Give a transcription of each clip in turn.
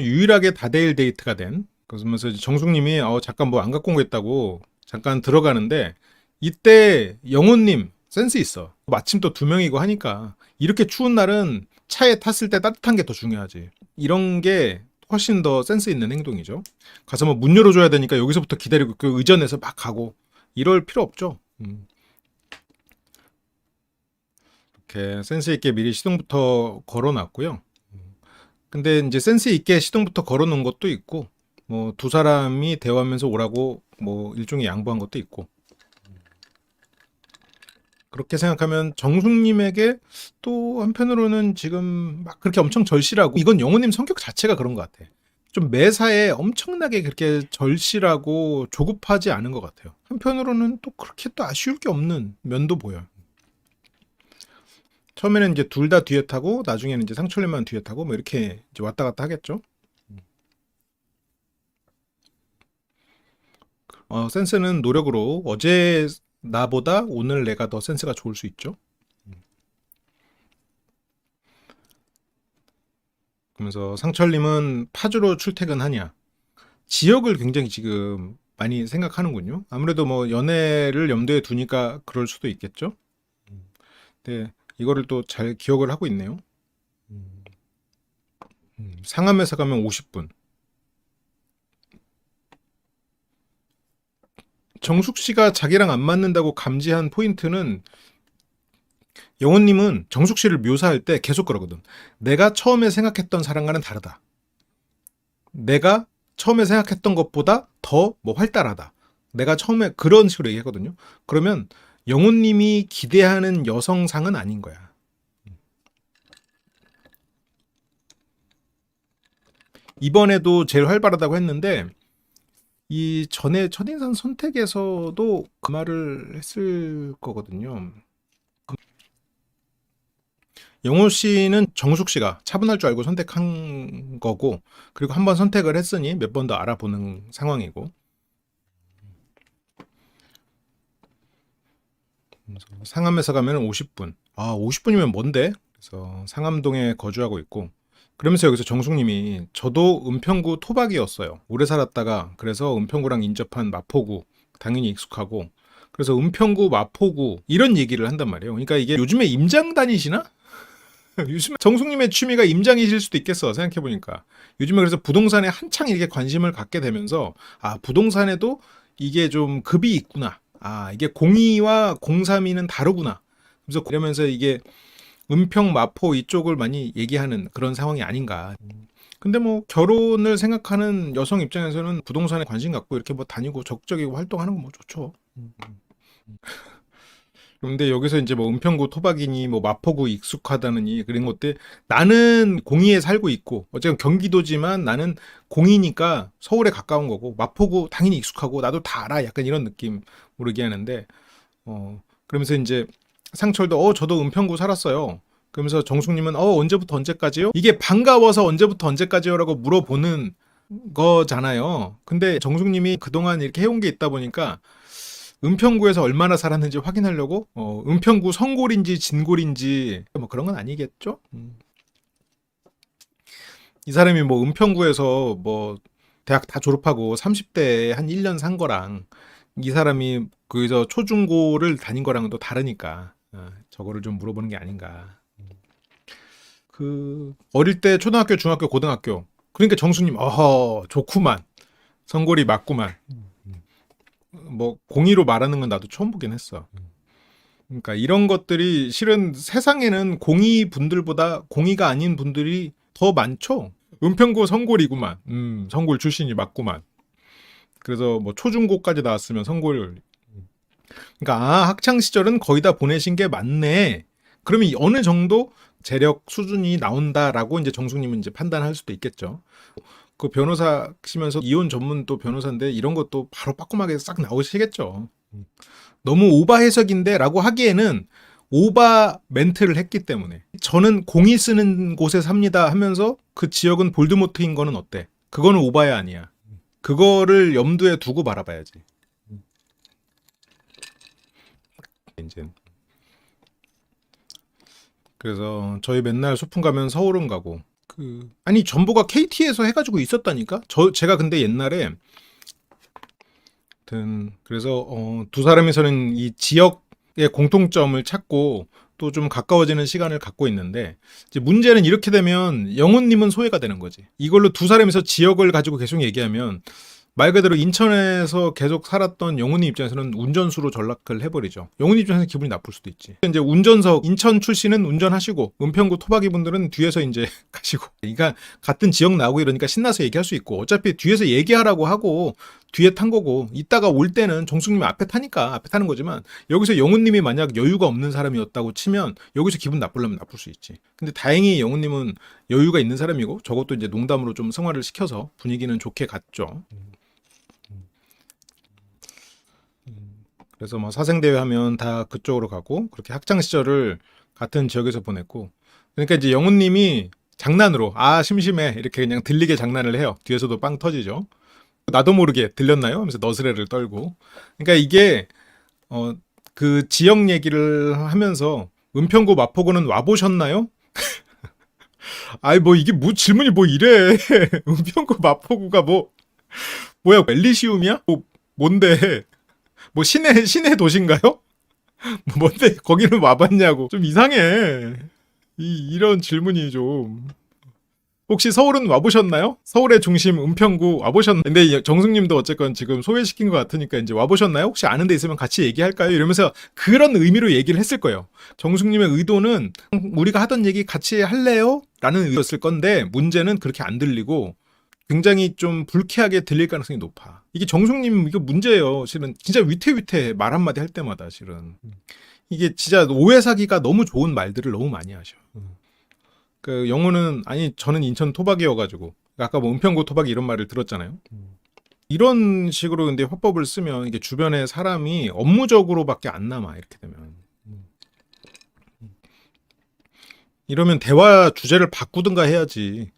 유일하게 다대일 데이트가 된. 그러면서 이제 정숙님이 잠깐 뭐 안 갖고 온 거 있다고 잠깐 들어가는데 이때 영호님 센스 있어. 마침 또 두 명이고 하니까 이렇게 추운 날은 차에 탔을 때 따뜻한 게 더 중요하지. 이런 게 훨씬 더 센스 있는 행동이죠. 가서 뭐 문 열어줘야 되니까 여기서부터 기다리고 그 의전에서 막 가고 이럴 필요 없죠. 이렇게 센스 있게 미리 시동부터 걸어놨고요. 근데 이제 센스 있게 시동부터 걸어놓은 것도 있고 뭐 두 사람이 대화하면서 오라고 뭐 일종의 양보한 것도 있고 그렇게 생각하면 정숙님에게 또 한편으로는 지금 막 그렇게 엄청 절실하고 이건 영호님 성격 자체가 그런 것 같아. 좀 매사에 엄청나게 그렇게 절실하고 조급하지 않은 것 같아요. 한편으로는 또 그렇게 또 아쉬울 게 없는 면도 보여요. 처음에는 이제 둘 다 뒤에 타고 나중에는 이제 상철님만 뒤에 타고 뭐 이렇게 이제 왔다 갔다 하겠죠. 센스는 노력으로 어제 나보다 오늘 내가 더 센스가 좋을 수 있죠. 그러면서 상철님은 파주로 출퇴근하냐. 지역을 굉장히 지금 많이 생각하는군요. 아무래도 뭐 연애를 염두에 두니까 그럴 수도 있겠죠. 네, 이거를 또 잘 기억을 하고 있네요. 상암에서 가면 50분. 정숙 씨가 자기랑 안 맞는다고 감지한 포인트는 영호님은 정숙 씨를 묘사할 때 계속 그러거든. 내가 처음에 생각했던 사람과는 다르다. 내가 처음에 생각했던 것보다 더 뭐 활달하다. 내가 처음에 그런 식으로 얘기하거든요. 그러면 영호님이 기대하는 여성상은 아닌 거야. 이번에도 제일 활발하다고 했는데 이 전에 첫인상 선택에서도 그 말을 했을 거거든요. 영호 씨는 정숙 씨가 차분할 줄 알고 선택한 거고, 그리고 한번 선택을 했으니 몇 번 더 알아보는 상황이고, 상암에서 가면 50분. 아, 50분이면 뭔데? 그래서 상암동에 거주하고 있고, 그러면서 여기서 정숙님이 저도 은평구 토박이었어요. 오래 살았다가 그래서 은평구랑 인접한 마포구 당연히 익숙하고, 그래서 은평구 마포구 이런 얘기를 한단 말이에요. 그러니까 이게 요즘에 임장 다니시나? 요즘 정숙님의 취미가 임장이실 수도 있겠어 생각해보니까 요즘에 그래서 부동산에 한창 이렇게 관심을 갖게 되면서 아 부동산에도 이게 좀 급이 있구나 아 이게 공이와 공삼이는 다르구나 그래서 그러면서 이게 은평 마포 이쪽을 많이 얘기하는 그런 상황이 아닌가 근데 뭐 결혼을 생각하는 여성 입장에서는 부동산에 관심 갖고 이렇게 뭐 다니고 적극적이고 활동하는 건 뭐 좋죠. 근데 여기서 이제 뭐 은평구 토박이니 뭐 마포구 익숙하다느니 그런 것들 나는 공의에 살고 있고 어쨌든 경기도지만 나는 공이니까 서울에 가까운 거고 마포구 당연히 익숙하고 나도 다 알아 약간 이런 느낌 모르게 하는데 그러면서 이제 상철도 저도 은평구 살았어요. 그러면서 정숙님은 언제부터 언제까지요? 이게 반가워서 언제부터 언제까지요라고 물어보는 거잖아요. 근데 정숙님이 그동안 이렇게 해온 게 있다 보니까 은평구에서 얼마나 살았는지 확인하려고 은평구 성골인지 진골인지 뭐 그런 건 아니겠죠? 이 사람이 뭐 은평구에서 뭐 대학 다 졸업하고 30대에 한 1년 산 거랑 이 사람이 거기서 초중고를 다닌 거랑은 또 다르니까 저거를 좀 물어보는 게 아닌가. 그 어릴 때 초등학교, 중학교, 고등학교 그러니까 정수님 좋구만 성골이 맞구만 뭐 공의로 말하는 건 나도 처음 보긴 했어. 그러니까 이런 것들이 실은 세상에는 공의 분들보다 공의가 아닌 분들이 더 많죠. 은평구 성골이구만. 성골 출신이 맞구만. 그래서 뭐 초중고까지 나왔으면 성골. 그러니까 학창 시절은 거의 다 보내신 게 맞네. 그러면 어느 정도 재력 수준이 나온다라고 이제 정숙님은 이제 판단할 수도 있겠죠. 그 변호사시면서 이혼 전문 또 변호사인데 이런 것도 바로 빠끔하게 싹 나오시겠죠. 너무 오바 해석인데라고 하기에는 오바 멘트를 했기 때문에 저는 공이 쓰는 곳에 삽니다 하면서 그 지역은 볼드모트인 거는 어때? 그거는 오바야 아니야. 그거를 염두에 두고 바라봐야지. 이제 그래서 저희 맨날 소풍 가면 서울은 가고 아니 전부가 KT에서 해가지고 있었다니까. 제가 근데 옛날에 그래서 두 사람이서는 이 지역의 공통점을 찾고 또 좀 가까워지는 시간을 갖고 있는데, 이제 문제는 이렇게 되면 영훈님은 소외가 되는 거지. 이걸로 두 사람이서 지역을 가지고 계속 얘기하면 말 그대로 인천에서 계속 살았던 영훈님 입장에서는 운전수로 전락을 해버리죠. 영훈님 입장에서는 기분이 나쁠 수도 있지. 이제 운전석, 인천 출신은 운전하시고 은평구 토박이 분들은 뒤에서 이제 가시고, 그러니까 같은 지역 나오고 이러니까 신나서 얘기할 수 있고, 어차피 뒤에서 얘기하라고 하고 뒤에 탄 거고, 이따가 올 때는 정숙님이 앞에 타니까 앞에 타는 거지만, 여기서 영훈님이 만약 여유가 없는 사람이었다고 치면 여기서 기분 나쁘려면 나쁠 수 있지. 근데 다행히 영훈님은 여유가 있는 사람이고, 저것도 이제 농담으로 좀 승화를 시켜서 분위기는 좋게 갔죠. 그래서 뭐 사생대회 하면 다 그쪽으로 가고, 그렇게 학창 시절을 같은 지역에서 보냈고, 그러니까 이제 영훈님이 장난으로 심심해 이렇게 그냥 들리게 장난을 해요. 뒤에서도 빵 터지죠. 나도 모르게 들렸나요? 하면서 너스레를 떨고. 그러니까 이게 그 지역 얘기를 하면서 은평구 마포구는 와보셨나요? 아이 뭐 이게 뭐 질문이 뭐 이래. 은평구 마포구가 뭐야 엘리시움이야? 뭔데? 뭐 시내 도시인가요? 뭔데 거기는 와봤냐고. 좀 이상해. 이런 질문이 좀. 혹시 서울은 와보셨나요? 서울의 중심 은평구 와보셨나요? 근데 정숙님도 어쨌건 지금 소개시킨 것 같으니까 이제 와보셨나요? 혹시 아는 데 있으면 같이 얘기할까요? 이러면서 그런 의미로 얘기를 했을 거예요. 정숙님의 의도는 우리가 하던 얘기 같이 할래요? 라는 의도였을 건데, 문제는 그렇게 안 들리고 굉장히 좀 불쾌하게 들릴 가능성이 높아. 이게 정숙님 이거 문제예요. 실은 진짜 위태위태 말 한마디 할 때마다 실은. 이게 진짜 오해 사기가 너무 좋은 말들을 너무 많이 하셔. 그 영호는 아니 저는 인천 토박이여가지고, 아까 뭐 은평구 토박이 이런 말을 들었잖아요. 이런 식으로 근데 화법을 쓰면 이게 주변에 사람이 업무적으로밖에 안 남아. 이렇게 되면 이러면 대화 주제를 바꾸든가 해야지.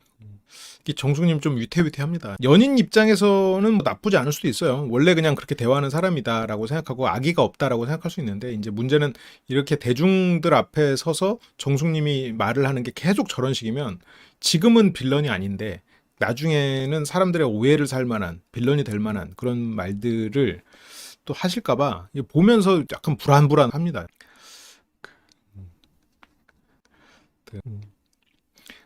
이 정숙님 좀 위태위태합니다. 연인 입장에서는 뭐 나쁘지 않을 수도 있어요. 원래 그냥 그렇게 대화하는 사람이다라고 생각하고 악의가 없다라고 생각할 수 있는데, 이제 문제는 이렇게 대중들 앞에 서서 정숙님이 말을 하는 게 계속 저런 식이면 지금은 빌런이 아닌데 나중에는 사람들의 오해를 살 만한 빌런이 될 만한 그런 말들을 또 하실까봐 보면서 약간 불안합니다.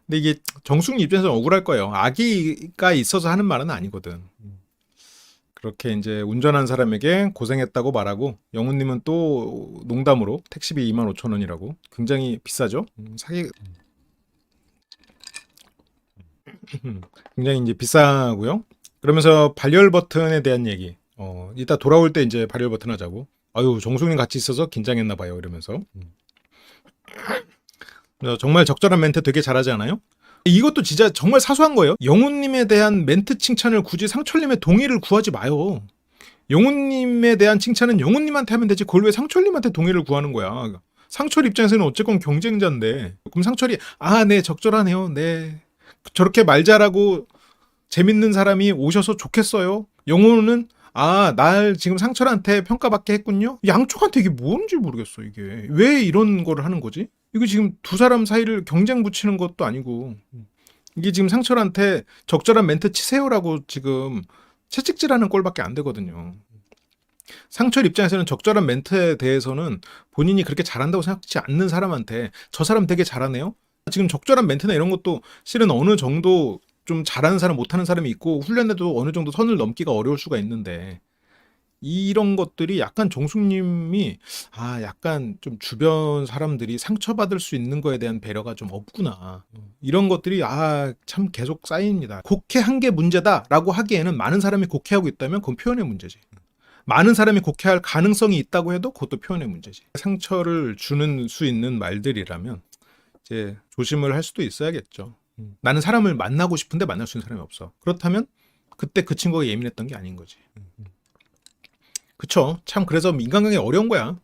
근데 이게 정숙님 입장에서는 억울할 거예요. 악의가 있어서 하는 말은 아니거든. 그렇게 이제 운전한 사람에게 고생했다고 말하고, 영훈님은 또 농담으로 택시비 25,000원이라고 굉장히 비싸죠. 굉장히 이제 비싸고요. 그러면서 발열 버튼에 대한 얘기. 이따 돌아올 때 이제 발열 버튼 하자고. 아유 정숙님 같이 있어서 긴장했나 봐요. 이러면서. 정말 적절한 멘트 되게 잘하지 않아요? 이것도 진짜 정말 사소한 거예요. 영훈님에 대한 멘트 칭찬을 굳이 상철님의 동의를 구하지 마요. 영훈님에 대한 칭찬은 영훈님한테 하면 되지, 그걸 왜 상철님한테 동의를 구하는 거야. 상철 입장에서는 어쨌건 경쟁자인데. 그럼 상철이 네 적절하네요. 네 저렇게 말 잘하고 재밌는 사람이 오셔서 좋겠어요. 영훈은 날 지금 상철한테 평가받게 했군요. 양쪽한테 이게 뭔지 모르겠어. 이게 왜 이런 거를 하는 거지? 이거 지금 두 사람 사이를 경쟁 붙이는 것도 아니고, 이게 지금 상철한테 적절한 멘트 치세요라고 지금 채찍질하는 꼴밖에 안 되거든요. 상철 입장에서는 적절한 멘트에 대해서는 본인이 그렇게 잘한다고 생각하지 않는 사람한테 저 사람 되게 잘하네요? 지금 적절한 멘트나 이런 것도 실은 어느 정도 좀 잘하는 사람 못하는 사람이 있고, 훈련해도 어느 정도 선을 넘기가 어려울 수가 있는데, 이런 것들이 약간 정숙님이 약간 좀 주변 사람들이 상처받을 수 있는 거에 대한 배려가 좀 없구나, 이런 것들이 참 계속 쌓입니다. 곡해한 게 문제다라고 하기에는 많은 사람이 곡해하고 있다면 그건 표현의 문제지. 많은 사람이 곡해할 가능성이 있다고 해도 그것도 표현의 문제지. 상처를 주는 수 있는 말들이라면 이제 조심을 할 수도 있어야겠죠. 나는 사람을 만나고 싶은데 만날 수 있는 사람이 없어. 그렇다면 그때 그 친구가 예민했던 게 아닌 거지. 그쵸? 참 그래서 인간관계 어려운 거야.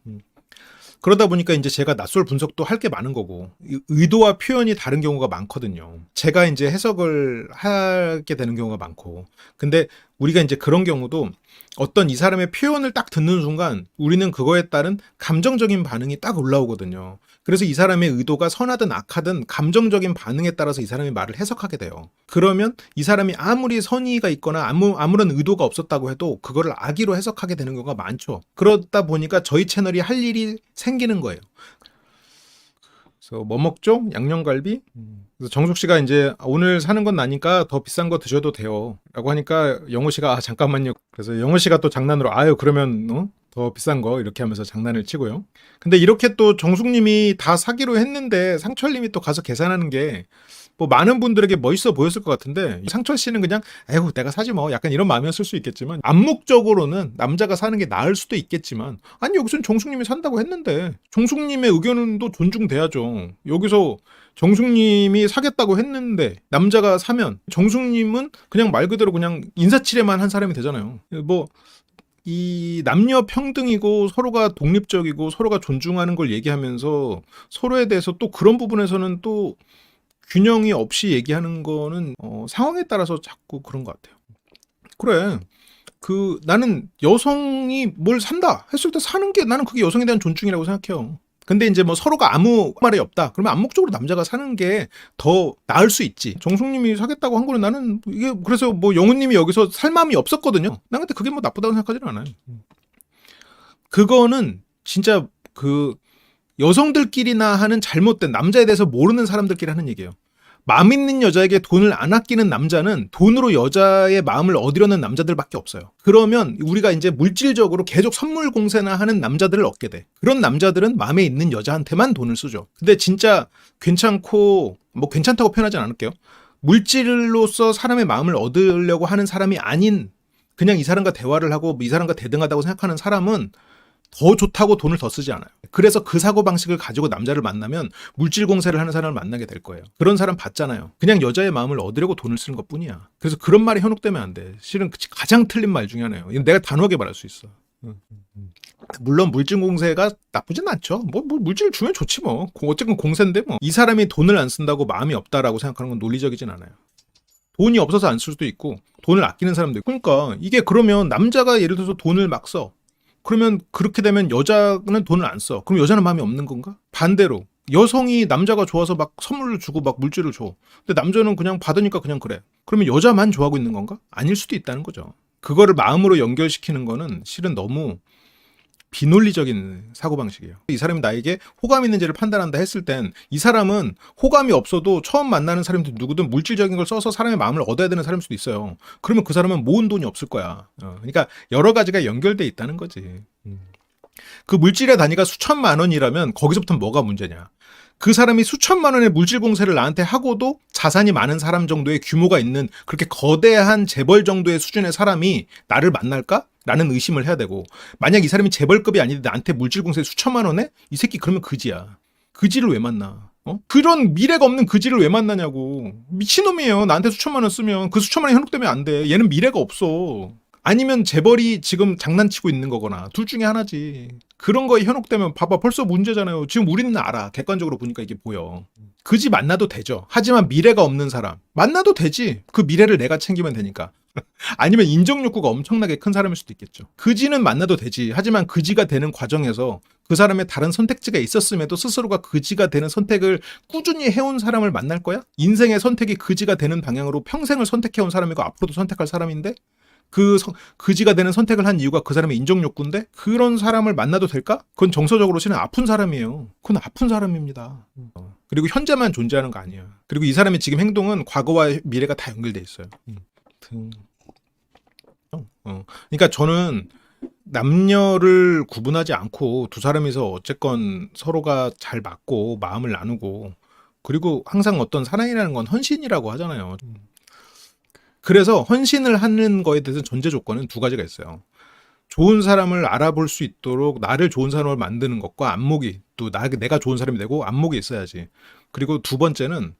그러다 보니까 이제 제가 낯설 분석도 할 게 많은 거고 의도와 표현이 다른 경우가 많거든요. 제가 이제 해석을 하게 되는 경우가 많고 근데 우리가 이제 그런 경우도 어떤 이 사람의 표현을 딱 듣는 순간 우리는 그거에 따른 감정적인 반응이 딱 올라오거든요. 그래서 이 사람의 의도가 선하든 악하든 감정적인 반응에 따라서 이 사람의 말을 해석하게 돼요. 그러면 이 사람이 아무리 선의가 있거나 아무런 의도가 없었다고 해도 그거를 악의로 해석하게 되는 경우가 많죠. 그러다 보니까 저희 채널이 할 일이 생기는 거예요. 그래서 뭐 먹죠? 양념갈비? 그래서 정숙 씨가 이제 오늘 사는 건 나니까 더 비싼 거 드셔도 돼요. 라고 하니까 영호 씨가 잠깐만요. 그래서 영호 씨가 또 장난으로 아유 그러면 더 비싼 거 이렇게 하면서 장난을 치고요. 근데 이렇게 또 정숙님이 다 사기로 했는데 상철님이 또 가서 계산하는 게 뭐 많은 분들에게 멋있어 보였을 것 같은데 상철 씨는 그냥 에휴 내가 사지 뭐 약간 이런 마음이었을 수 있겠지만 암묵적으로는 남자가 사는 게 나을 수도 있겠지만 아니 여기서는 정숙님이 산다고 했는데 정숙님의 의견은 또 존중돼야죠. 여기서 정숙님이 사겠다고 했는데 남자가 사면 정숙님은 그냥 말 그대로 그냥 인사치레만 한 사람이 되잖아요. 뭐 이 남녀 평등이고 서로가 독립적이고 서로가 존중하는 걸 얘기하면서 서로에 대해서 또 그런 부분에서는 또 균형이 없이 얘기하는 거는 상황에 따라서 자꾸 그런 것 같아요. 그래. 나는 여성이 뭘 산다 했을 때 사는 게 나는 그게 여성에 대한 존중이라고 생각해요. 근데 이제 뭐 서로가 아무 말이 없다. 그러면 암묵적으로 남자가 사는 게 더 나을 수 있지. 정숙님이 사겠다고 한 거는 나는 이게 그래서 뭐 영훈님이 여기서 살 마음이 없었거든요. 난 근데 그게 뭐 나쁘다고 생각하지는 않아요. 그거는 진짜 여성들끼리나 하는 잘못된 남자에 대해서 모르는 사람들끼리 하는 얘기예요. 마음 있는 여자에게 돈을 안 아끼는 남자는 돈으로 여자의 마음을 얻으려는 남자들밖에 없어요. 그러면 우리가 이제 물질적으로 계속 선물 공세나 하는 남자들을 얻게 돼. 그런 남자들은 마음에 있는 여자한테만 돈을 쓰죠. 근데 진짜 괜찮고 뭐 괜찮다고 표현하진 않을게요. 물질로서 사람의 마음을 얻으려고 하는 사람이 아닌 그냥 이 사람과 대화를 하고 이 사람과 대등하다고 생각하는 사람은 더 좋다고 돈을 더 쓰지 않아요. 그래서 그 사고방식을 가지고 남자를 만나면 물질 공세를 하는 사람을 만나게 될 거예요. 그런 사람 봤잖아요. 그냥 여자의 마음을 얻으려고 돈을 쓰는 것 뿐이야. 그래서 그런 말이 현혹되면 안 돼. 실은 가장 틀린 말 중에 하나예요. 이건 내가 단호하게 말할 수 있어. 물론 물질 공세가 나쁘진 않죠. 뭐 물질을 주면 좋지 뭐. 어쨌든 공세인데 뭐. 이 사람이 돈을 안 쓴다고 마음이 없다라고 생각하는 건 논리적이진 않아요. 돈이 없어서 안 쓸 수도 있고 돈을 아끼는 사람도 있고. 그러니까 이게 그러면 남자가 예를 들어서 돈을 막 써. 그러면 그렇게 되면 여자는 돈을 안 써. 그럼 여자는 마음이 없는 건가? 반대로 여성이 남자가 좋아서 막 선물을 주고 막 물질을 줘. 근데 남자는 그냥 받으니까 그냥 그래. 그러면 여자만 좋아하고 있는 건가? 아닐 수도 있다는 거죠. 그거를 마음으로 연결시키는 거는 실은 너무 비논리적인 사고방식이에요. 이 사람이 나에게 호감 있는지를 판단한다 했을 땐 이 사람은 호감이 없어도 처음 만나는 사람들 누구든 물질적인 걸 써서 사람의 마음을 얻어야 되는 사람일 수도 있어요. 그러면 그 사람은 모은 돈이 없을 거야. 그러니까 여러 가지가 연결돼 있다는 거지. 그 물질의 단위가 수천만 원이라면 거기서부터 뭐가 문제냐. 그 사람이 수천만 원의 물질 공세를 나한테 하고도 자산이 많은 사람 정도의 규모가 있는 그렇게 거대한 재벌 정도의 수준의 사람이 나를 만날까? 라는 의심을 해야 되고 만약 이 사람이 재벌급이 아닌데 나한테 물질 공세 수천만 원에? 이 새끼 그러면 그지야. 그지를 왜 만나? 그런 미래가 없는 그지를 왜 만나냐고. 미친놈이에요. 나한테 수천만 원 쓰면 그 수천만 원이 현혹되면 안 돼. 얘는 미래가 없어. 아니면 재벌이 지금 장난치고 있는 거거나 둘 중에 하나지. 그런 거에 현혹되면 봐봐 벌써 문제잖아요. 지금 우리는 알아. 객관적으로 보니까 이게 보여. 그지 만나도 되죠. 하지만 미래가 없는 사람 만나도 되지. 그 미래를 내가 챙기면 되니까. 아니면 인정 욕구가 엄청나게 큰 사람일 수도 있겠죠. 그지는 만나도 되지. 하지만 그지가 되는 과정에서 그 사람의 다른 선택지가 있었음에도 스스로가 그지가 되는 선택을 꾸준히 해온 사람을 만날 거야? 인생의 선택이 그지가 되는 방향으로 평생을 선택해온 사람이고 앞으로도 선택할 사람인데 그지가 되는 선택을 한 이유가 그 사람의 인정 욕구인데 그런 사람을 만나도 될까? 그건 정서적으로 실은 아픈 사람이에요. 그건 아픈 사람입니다. 그리고 현재만 존재하는 거 아니에요. 그리고 이 사람의 지금 행동은 과거와 미래가 다 연결돼 있어요. 그러니까 저는 남녀를 구분하지 않고 두 사람이서 어쨌건 서로가 잘 맞고 마음을 나누고 그리고 항상 어떤 사랑이라는 건 헌신이라고 하잖아요. 그래서 헌신을 하는 거에 대해서 전제 조건은 두 가지가 있어요. 좋은 사람을 알아볼 수 있도록 나를 좋은 사람을 만드는 것과 안목이 또 내가 좋은 사람이 되고 안목이 있어야지. 그리고 두 번째는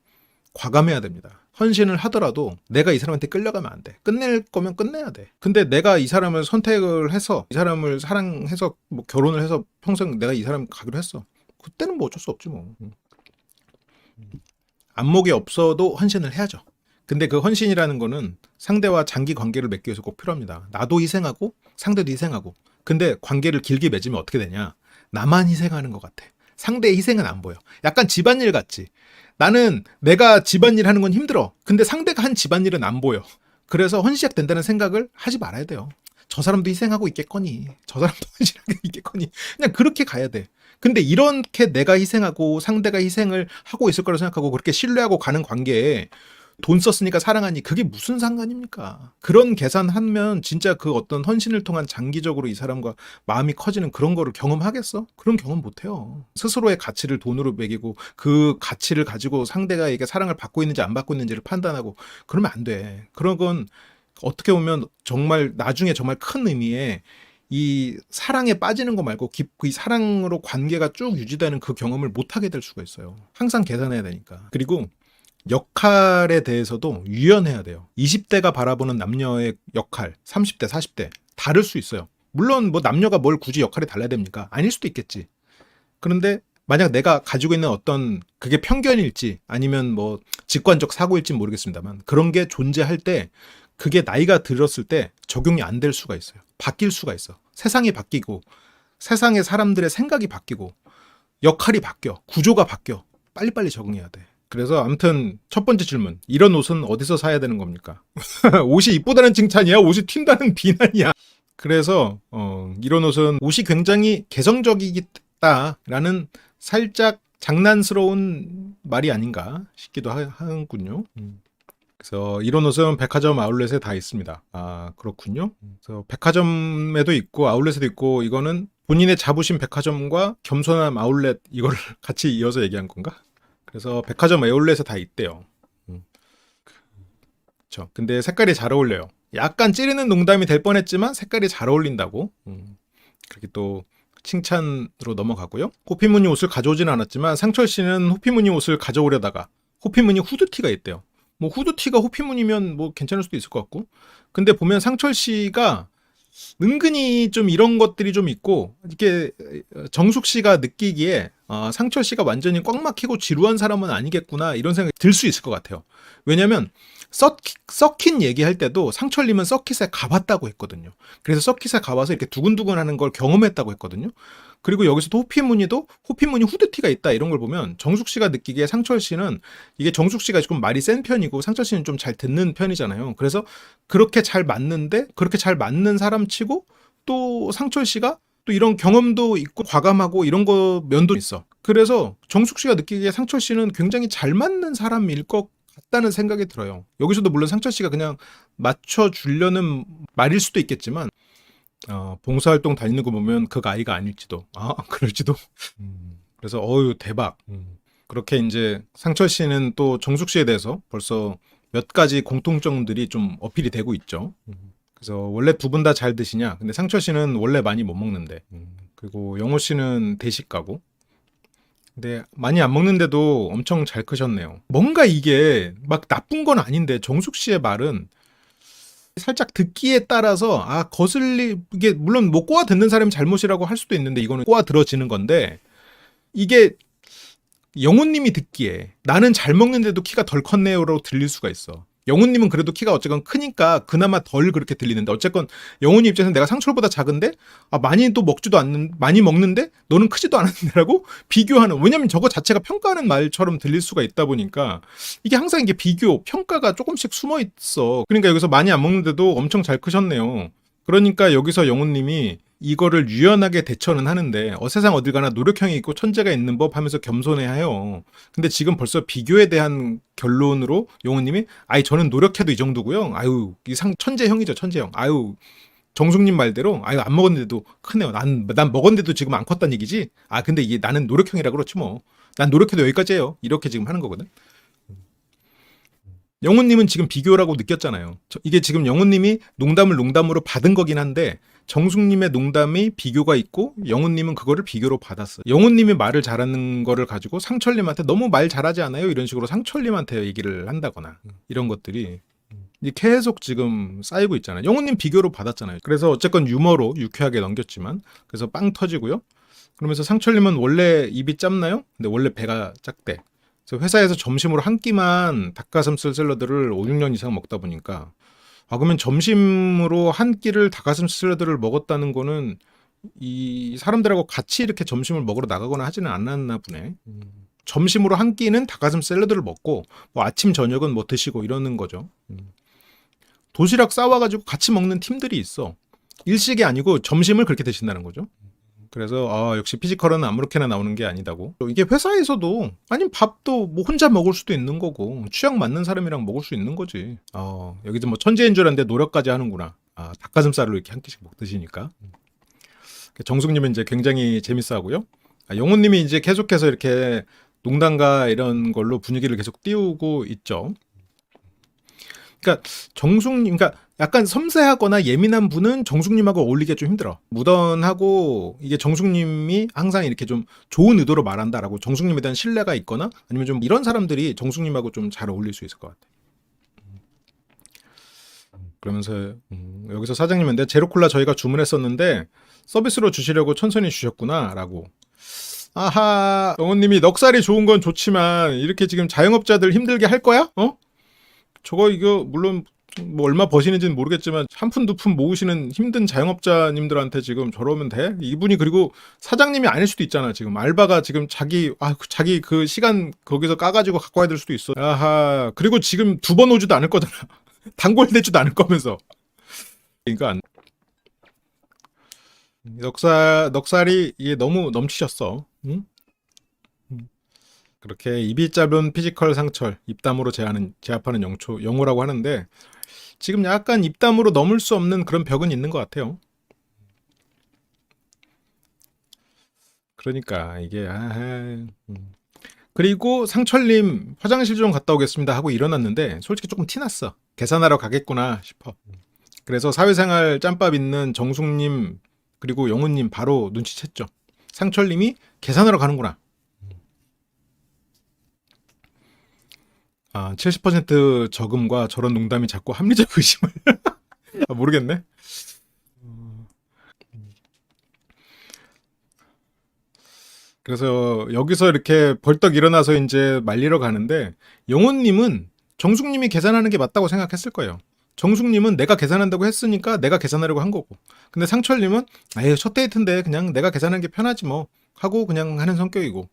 과감해야 됩니다. 헌신을 하더라도 내가 이 사람한테 끌려가면 안 돼. 끝낼 거면 끝내야 돼. 근데 내가 이 사람을 선택을 해서 이 사람을 사랑해서 뭐 결혼을 해서 평생 내가 이 사람 가기로 했어. 그때는 뭐 어쩔 수 없지 뭐. 안목이 없어도 헌신을 해야죠. 근데 그 헌신이라는 거는 상대와 장기 관계를 맺기 위해서 꼭 필요합니다. 나도 희생하고 상대도 희생하고. 근데 관계를 길게 맺으면 어떻게 되냐? 나만 희생하는 것 같아. 상대의 희생은 안 보여. 약간 집안일 같지. 나는 내가 집안일 하는 건 힘들어. 근데 상대가 한 집안일은 안 보여. 그래서 헌신해야 된다는 생각을 하지 말아야 돼요. 저 사람도 희생하고 있겠거니. 저 사람도 헌신하고 있겠거니. 그냥 그렇게 가야 돼. 근데 이렇게 내가 희생하고 상대가 희생을 하고 있을 거라고 생각하고 그렇게 신뢰하고 가는 관계에 돈 썼으니까 사랑하니 그게 무슨 상관입니까? 그런 계산하면 진짜 그 어떤 헌신을 통한 장기적으로 이 사람과 마음이 커지는 그런 거를 경험하겠어? 그런 경험 못 해요. 스스로의 가치를 돈으로 매기고 그 가치를 가지고 상대가 이게 사랑을 받고 있는지 안 받고 있는지를 판단하고 그러면 안 돼. 그런 건 어떻게 보면 정말 나중에 정말 큰 의미의 이 사랑에 빠지는 거 말고 이 사랑으로 관계가 쭉 유지되는 그 경험을 못 하게 될 수가 있어요. 항상 계산해야 되니까. 그리고 역할에 대해서도 유연해야 돼요. 20대가 바라보는 남녀의 역할, 30대, 40대 다를 수 있어요. 물론 뭐 남녀가 뭘 굳이 역할이 달라야 됩니까? 아닐 수도 있겠지. 그런데 만약 내가 가지고 있는 어떤 그게 편견일지 아니면 뭐 직관적 사고일지 모르겠습니다만 그런 게 존재할 때 그게 나이가 들었을 때 적용이 안 될 수가 있어요. 바뀔 수가 있어. 세상이 바뀌고 세상의 사람들의 생각이 바뀌고 역할이 바뀌어. 구조가 바뀌어. 빨리빨리 적응해야 돼. 그래서 아무튼 첫 번째 질문. 이런 옷은 어디서 사야 되는 겁니까? 옷이 이쁘다는 칭찬이야? 옷이 튄다는 비난이야? 그래서 이런 옷이 굉장히 개성적이다라는 살짝 장난스러운 말이 아닌가 싶기도 하군요. 그래서 이런 옷은 백화점 아울렛에 다 있습니다. 아, 그렇군요. 그래서 백화점에도 있고 아울렛에도 있고 이거는 본인의 자부심 백화점과 겸손함 아울렛 이거를 같이 이어서 얘기한 건가? 그래서 백화점 아울렛에 다 있대요. 그렇죠. 근데 색깔이 잘 어울려요. 약간 찌르는 농담이 될 뻔했지만 색깔이 잘 어울린다고. 그렇게 또 칭찬으로 넘어가고요. 호피무늬 옷을 가져오지는 않았지만 상철 씨는 호피무늬 옷을 가져오려다가 호피무늬 후드티가 있대요. 뭐 후드티가 호피무늬면 뭐 괜찮을 수도 있을 것 같고. 근데 보면 상철 씨가 은근히 좀 이런 것들이 좀 있고 이렇게 정숙 씨가 느끼기에 상철 씨가 완전히 꽉 막히고 지루한 사람은 아니겠구나 이런 생각이 들 수 있을 것 같아요. 왜냐면 서킷 얘기할 때도 상철님은 서킷에 가봤다고 했거든요. 그래서 서킷에 가봐서 이렇게 두근두근 하는 걸 경험했다고 했거든요. 그리고 여기서도 호피무늬 후드티가 있다 이런 걸 보면 정숙 씨가 느끼기에 상철 씨는 이게 정숙 씨가 조금 말이 센 편이고 상철 씨는 좀 잘 듣는 편이잖아요. 그래서 그렇게 잘 맞는데 그렇게 잘 맞는 사람 치고 또 상철 씨가 또 이런 경험도 있고 과감하고 이런 거 면도 있어. 그래서 정숙 씨가 느끼기에 상철 씨는 굉장히 잘 맞는 사람일 것 같다는 생각이 들어요. 여기서도 물론 상철 씨가 그냥 맞춰주려는 말일 수도 있겠지만 봉사활동 다니는 거 보면 그 아이가 아닐지도 그럴지도 그래서 대박 그렇게 이제 상철 씨는 또 정숙 씨에 대해서 벌써 몇 가지 공통점들이 좀 어필이 되고 있죠. 그래서 원래 두 분 다 잘 드시냐? 근데 상철 씨는 원래 많이 못 먹는데 그리고 영호 씨는 대식가고 근데 많이 안 먹는데도 엄청 잘 크셨네요. 뭔가 이게 막 나쁜 건 아닌데 정숙 씨의 말은 살짝 듣기에 따라서 이게 물론 뭐 꼬아 듣는 사람이 잘못이라고 할 수도 있는데 이거는 꼬아 들어지는 건데 이게 영훈님이 듣기에 나는 잘 먹는데도 키가 덜 컸네요라고 들릴 수가 있어. 영훈님은 그래도 키가 어쨌건 크니까 그나마 덜 그렇게 들리는데 어쨌건 영훈이 입장에서는 내가 상철보다 작은데 많이 먹는데 너는 크지도 않았는데라고 비교하는 왜냐면 저거 자체가 평가하는 말처럼 들릴 수가 있다 보니까 이게 항상 이게 평가가 조금씩 숨어 있어. 그러니까 여기서 많이 안 먹는데도 엄청 잘 크셨네요. 그러니까 여기서 영훈님이 이거를 유연하게 대처는 하는데 세상 어딜 가나 노력형이 있고 천재가 있는 법 하면서 겸손해야 해요. 근데 지금 벌써 비교에 대한 결론으로 영호님이 저는 노력해도 이 정도고요. 천재형이죠 천재형. 정숙님 말대로 안 먹었는데도 크네요. 난 먹었는데도 지금 안 컸다는 얘기지. 근데 이게 나는 노력형이라 그렇지 뭐. 난 노력해도 여기까지예요. 이렇게 지금 하는 거거든. 영훈님은 지금 비교라고 느꼈잖아요. 이게 지금 영훈님이 농담을 농담으로 받은 거긴 한데 정숙님의 농담이 비교가 있고 영훈님은 그거를 비교로 받았어요. 영훈님이 말을 잘하는 거를 가지고 상철님한테 너무 말 잘하지 않아요? 이런 식으로 상철님한테 얘기를 한다거나 이런 것들이 이제 계속 지금 쌓이고 있잖아요. 영훈님 비교로 받았잖아요. 그래서 어쨌건 유머로 유쾌하게 넘겼지만 그래서 빵 터지고요. 그러면서 상철님은 원래 입이 짧나요? 근데 원래 배가 작대. 그래서 회사에서 점심으로 한 끼만 닭가슴살 샐러드를 5, 6년 이상 먹다 보니까 그러면 점심으로 한 끼를 닭가슴살 샐러드를 먹었다는 거는 이 사람들하고 같이 이렇게 점심을 먹으러 나가거나 하지는 않았나 보네. 점심으로 한 끼는 닭가슴살 샐러드를 먹고 뭐 아침 저녁은 뭐 드시고 이러는 거죠. 도시락 싸와가지고 같이 먹는 팀들이 있어. 일식이 아니고 점심을 그렇게 드신다는 거죠. 그래서 역시 피지컬은 아무렇게나 나오는 게 아니다고. 이게 회사에서도 아니면 밥도 뭐 혼자 먹을 수도 있는 거고 취향 맞는 사람이랑 먹을 수 있는 거지. 여기도 뭐 천재인 줄 알았는데 노력까지 하는구나. 닭가슴살로 이렇게 한 끼씩 먹드시니까. 정숙님은 이제 굉장히 재밌어하고요. 영훈님이 이제 계속해서 이렇게 농담과 이런 걸로 분위기를 계속 띄우고 있죠. 그러니까 정숙님, 그러니까 약간 섬세하거나 예민한 분은 정숙님하고 어울리기가 좀 힘들어. 무던하고 이게 정숙님이 항상 이렇게 좀 좋은 의도로 말한다라고 정숙님에 대한 신뢰가 있거나 아니면 좀 이런 사람들이 정숙님하고 좀 잘 어울릴 수 있을 것 같아. 그러면서 여기서 사장님인데 제로콜라 저희가 주문했었는데 서비스로 주시려고 천천히 주셨구나라고. 아하, 영호님이 넉살이 좋은 건 좋지만 이렇게 지금 자영업자들 힘들게 할 거야? 이거 물론 뭐 얼마 버시는지는 모르겠지만 한 푼 두 푼 모으시는 힘든 자영업자님들한테 지금 저러면 돼? 이분이 그리고 사장님이 아닐 수도 있잖아. 지금 알바가 지금 자기 그 시간 거기서 까가지고 갖고 와야 될 수도 있어. 아하, 그리고 지금 두 번 오지도 않을 거잖아. 단골되지도 않을 거면서. 그러니까 넉살이 이게 너무 넘치셨어. 응? 그렇게 입이 짧은 피지컬 상철, 입담으로 제압하는 영호라고 하는데 지금 약간 입담으로 넘을 수 없는 그런 벽은 있는 것 같아요. 그러니까 이게 그리고 상철님 화장실 좀 갔다 오겠습니다 하고 일어났는데 솔직히 조금 티났어. 계산하러 가겠구나 싶어. 그래서 사회생활 짬밥 있는 정숙님 그리고 영훈님 바로 눈치챘죠. 상철님이 계산하러 가는구나. 70% 저금과 저런 농담이 자꾸 합리적 의심을 모르겠네. 그래서 여기서 이렇게 벌떡 일어나서 이제 말리러 가는데 영훈님은 정숙님이 계산하는 게 맞다고 생각했을 거예요. 정숙님은 내가 계산한다고 했으니까 내가 계산하려고 한 거고. 근데 상철님은 첫 데이트인데 그냥 내가 계산하는 게 편하지 뭐 하고 그냥 하는 성격이고.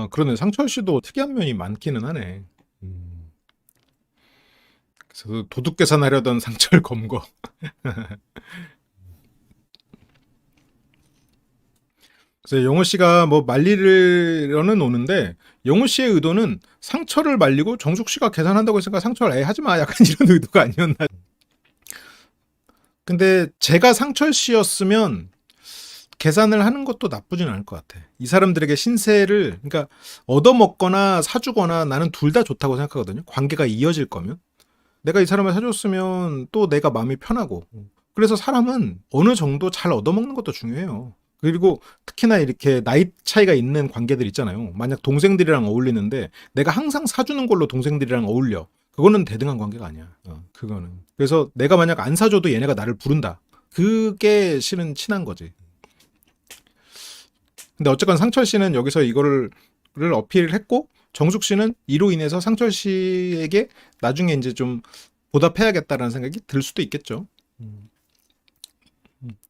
그러네. 상철 씨도 특이한 면이 많기는 하네. 그래서 도둑 계산하려던 상철 검거. 그래서 영호 씨가 뭐 말리려는 오는데 영호 씨의 의도는 상철을 말리고 정숙 씨가 계산한다고 했으니까 상철 하지 마. 약간 이런 의도가 아니었나. 근데 제가 상철 씨였으면 계산을 하는 것도 나쁘진 않을 것 같아. 이 사람들에게 신세를 그러니까 얻어먹거나 사주거나 나는 둘 다 좋다고 생각하거든요. 관계가 이어질 거면. 내가 이 사람을 사줬으면 또 내가 마음이 편하고. 그래서 사람은 어느 정도 잘 얻어먹는 것도 중요해요. 그리고 특히나 이렇게 나이 차이가 있는 관계들 있잖아요. 만약 동생들이랑 어울리는데 내가 항상 사주는 걸로 동생들이랑 어울려. 그거는 대등한 관계가 아니야. 그거는. 그래서 내가 만약 안 사줘도 얘네가 나를 부른다. 그게 실은 친한 거지. 근데 어쨌건 상철 씨는 여기서 이거를 어필을 했고 정숙 씨는 이로 인해서 상철 씨에게 나중에 이제 좀 보답해야겠다라는 생각이 들 수도 있겠죠.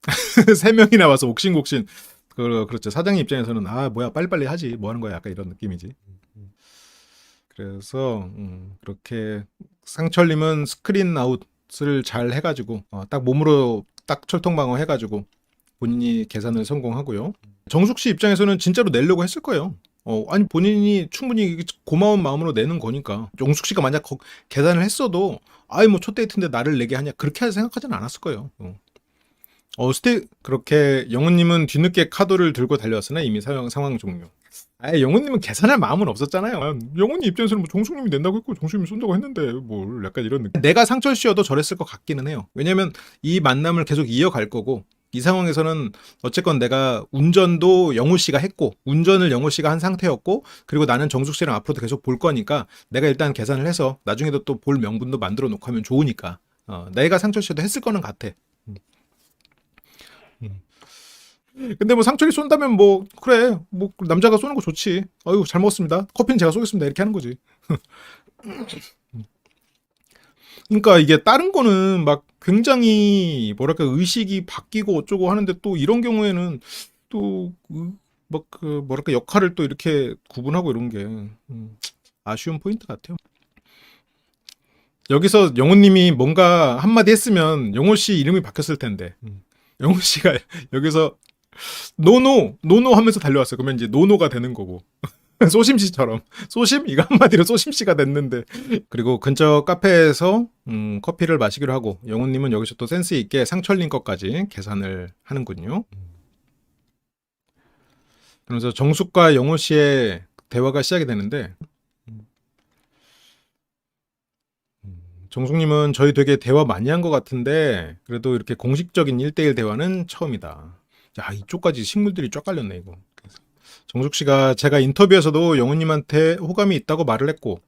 3명이나 와서 옥신곡신. 그렇죠. 사장님 입장에서는 뭐야 빨리빨리 하지 뭐 하는 거야 약간 이런 느낌이지. 그래서 그렇게 상철님은 스크린 아웃을 잘 해가지고 딱 몸으로 딱 철통방어 해가지고 본인이 계산을 성공하고요. 정숙 씨 입장에서는 진짜로 내려고 했을 거예요. 아니 본인이 충분히 고마운 마음으로 내는 거니까. 정숙 씨가 만약 계산을 했어도 뭐 첫 데이트인데 나를 내게 하냐 그렇게 생각하지는 않았을 거예요. 그렇게 영훈님은 뒤늦게 카드를 들고 달려왔으나 이미 상황 종료. 영훈님은 계산할 마음은 없었잖아요. 영훈님 입장에서는 뭐 정숙님이 낸다고 했고 정숙님이 쏜다고 했는데 뭘 약간 이런 느낌. 내가 상철 씨여도 저랬을 것 같기는 해요. 왜냐면 이 만남을 계속 이어갈 거고 이 상황에서는 어쨌건 내가 운전도 영우 씨가 했고 운전을 영우 씨가 한 상태였고 그리고 나는 정숙 씨랑 앞으로도 계속 볼 거니까 내가 일단 계산을 해서 나중에도 또 볼 명분도 만들어 놓고 하면 좋으니까 내가 상철 씨도 했을 거는 같아. 근데 뭐 상철이 쏜다면 뭐 그래 뭐 남자가 쏘는 거 좋지. 아유 잘 먹었습니다. 커피는 제가 쏘겠습니다. 이렇게 하는 거지. 그러니까 이게 다른 거는 막 굉장히 뭐랄까 의식이 바뀌고 어쩌고 하는데 또 이런 경우에는 또 막 그 뭐랄까 역할을 또 이렇게 구분하고 이런 게 아쉬운 포인트 같아요. 여기서 영호님이 뭔가 한마디 했으면 영호 씨 이름이 바뀌었을 텐데 영호 씨가 여기서 노노 하면서 달려왔어요. 그러면 이제 노노가 되는 거고. 소심씨처럼. 소심? 이거 한마디로 소심씨가 됐는데. 그리고 근처 카페에서 커피를 마시기로 하고 영훈님은 여기서 또 센스 있게 상철님 것까지 계산을 하는군요. 그러면서 정숙과 영호 씨의 대화가 시작이 되는데 정숙님은 저희 되게 대화 많이 한 것 같은데 그래도 이렇게 공식적인 1대1 대화는 처음이다. 야 이쪽까지 식물들이 쫙 깔렸네 이거. 정숙 씨가 제가 인터뷰에서도 영훈님한테 호감이 있다고 말을 했고